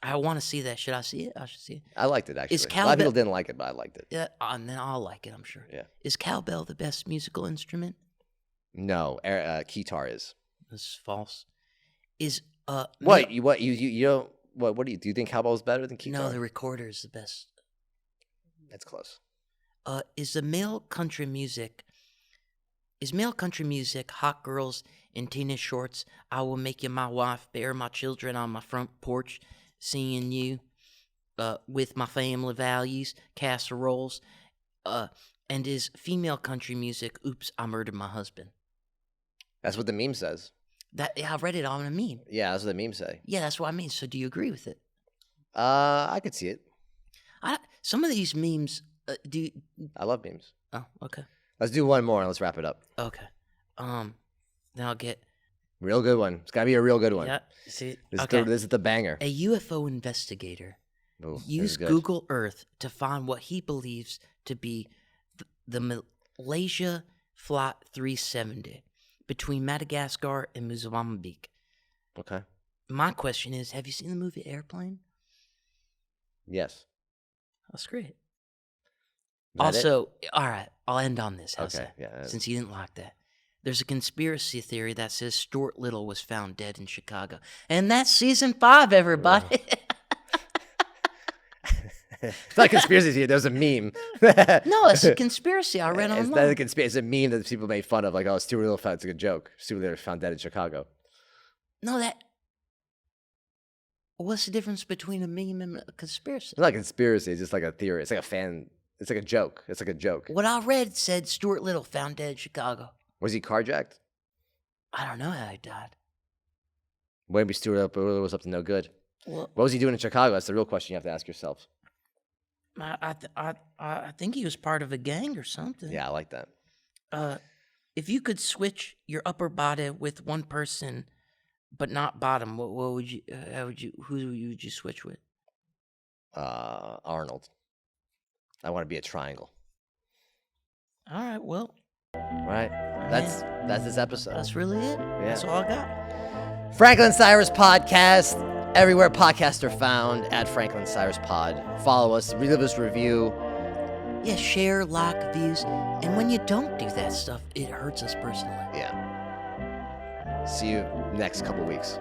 I want to see that. Should I see it? I should see it. I liked it, actually. Is A lot of people cowbell- didn't like it, but I liked it. Yeah, and then I'll like it, I'm sure. Yeah. Is cowbell the best musical instrument? No, keytar is. That's false. Is What you don't what do you think cowbell is better than keytar? No, the recorder is the best. That's close. Is male country music hot girls in tennis shorts? I will make you my wife, bear my children on my front porch, seeing you with my family values, casseroles. And is female country music, oops, I murdered my husband? That's what the meme says. I read it on a meme. Yeah, that's what the memes say. Yeah, that's what I mean. So do you agree with it? I could see it. Some of these memes, I love memes. Oh, okay. Let's do one more and let's wrap it up. Okay. Then I'll get... Real good one. It's gotta be a real good one. Yeah, see, This is the banger. A UFO investigator Ooh, this is used good. Google Earth to find what he believes to be the Malaysia Flight 370 between Madagascar and Mozambique. Okay. My question is, have you seen the movie Airplane? Yes. That's great. Is that Also, all right, I'll end on this. How's Okay, that? yeah. Since you didn't like that. There's a conspiracy theory that says Stuart Little was found dead in Chicago. And that's season 5, everybody. It's not a conspiracy theory. There's a meme. No, it's a conspiracy I read It's online. not a conspiracy. It's a meme that people made fun of. Like, oh, Stuart Little found. It's like a joke. Stuart Little found dead in Chicago. No, what's the difference between a meme and a conspiracy? It's not a conspiracy. It's just like a theory. It's like a fan. It's like a joke. It's like a joke. What I read said Stuart Little found dead in Chicago. Was he carjacked? I don't know how he died. Maybe Stuart Little was up to no good. Well, What was he doing in Chicago? That's the real question you have to ask yourself. I think he was part of a gang or something. Yeah, I like that. If you could switch your upper body with one person, but not bottom, what would you? Who would you switch with? Arnold. I want to be a triangle. All right, well, Right? That's this episode. that's really it. Yeah. That's all I got. Franklin Cyrus Podcast. Everywhere podcasts are found at Franklin Cyrus Pod. Follow us, leave us a review. Yeah, share, like, views, and when you don't do that stuff, it hurts us personally. Yeah. See you next couple weeks.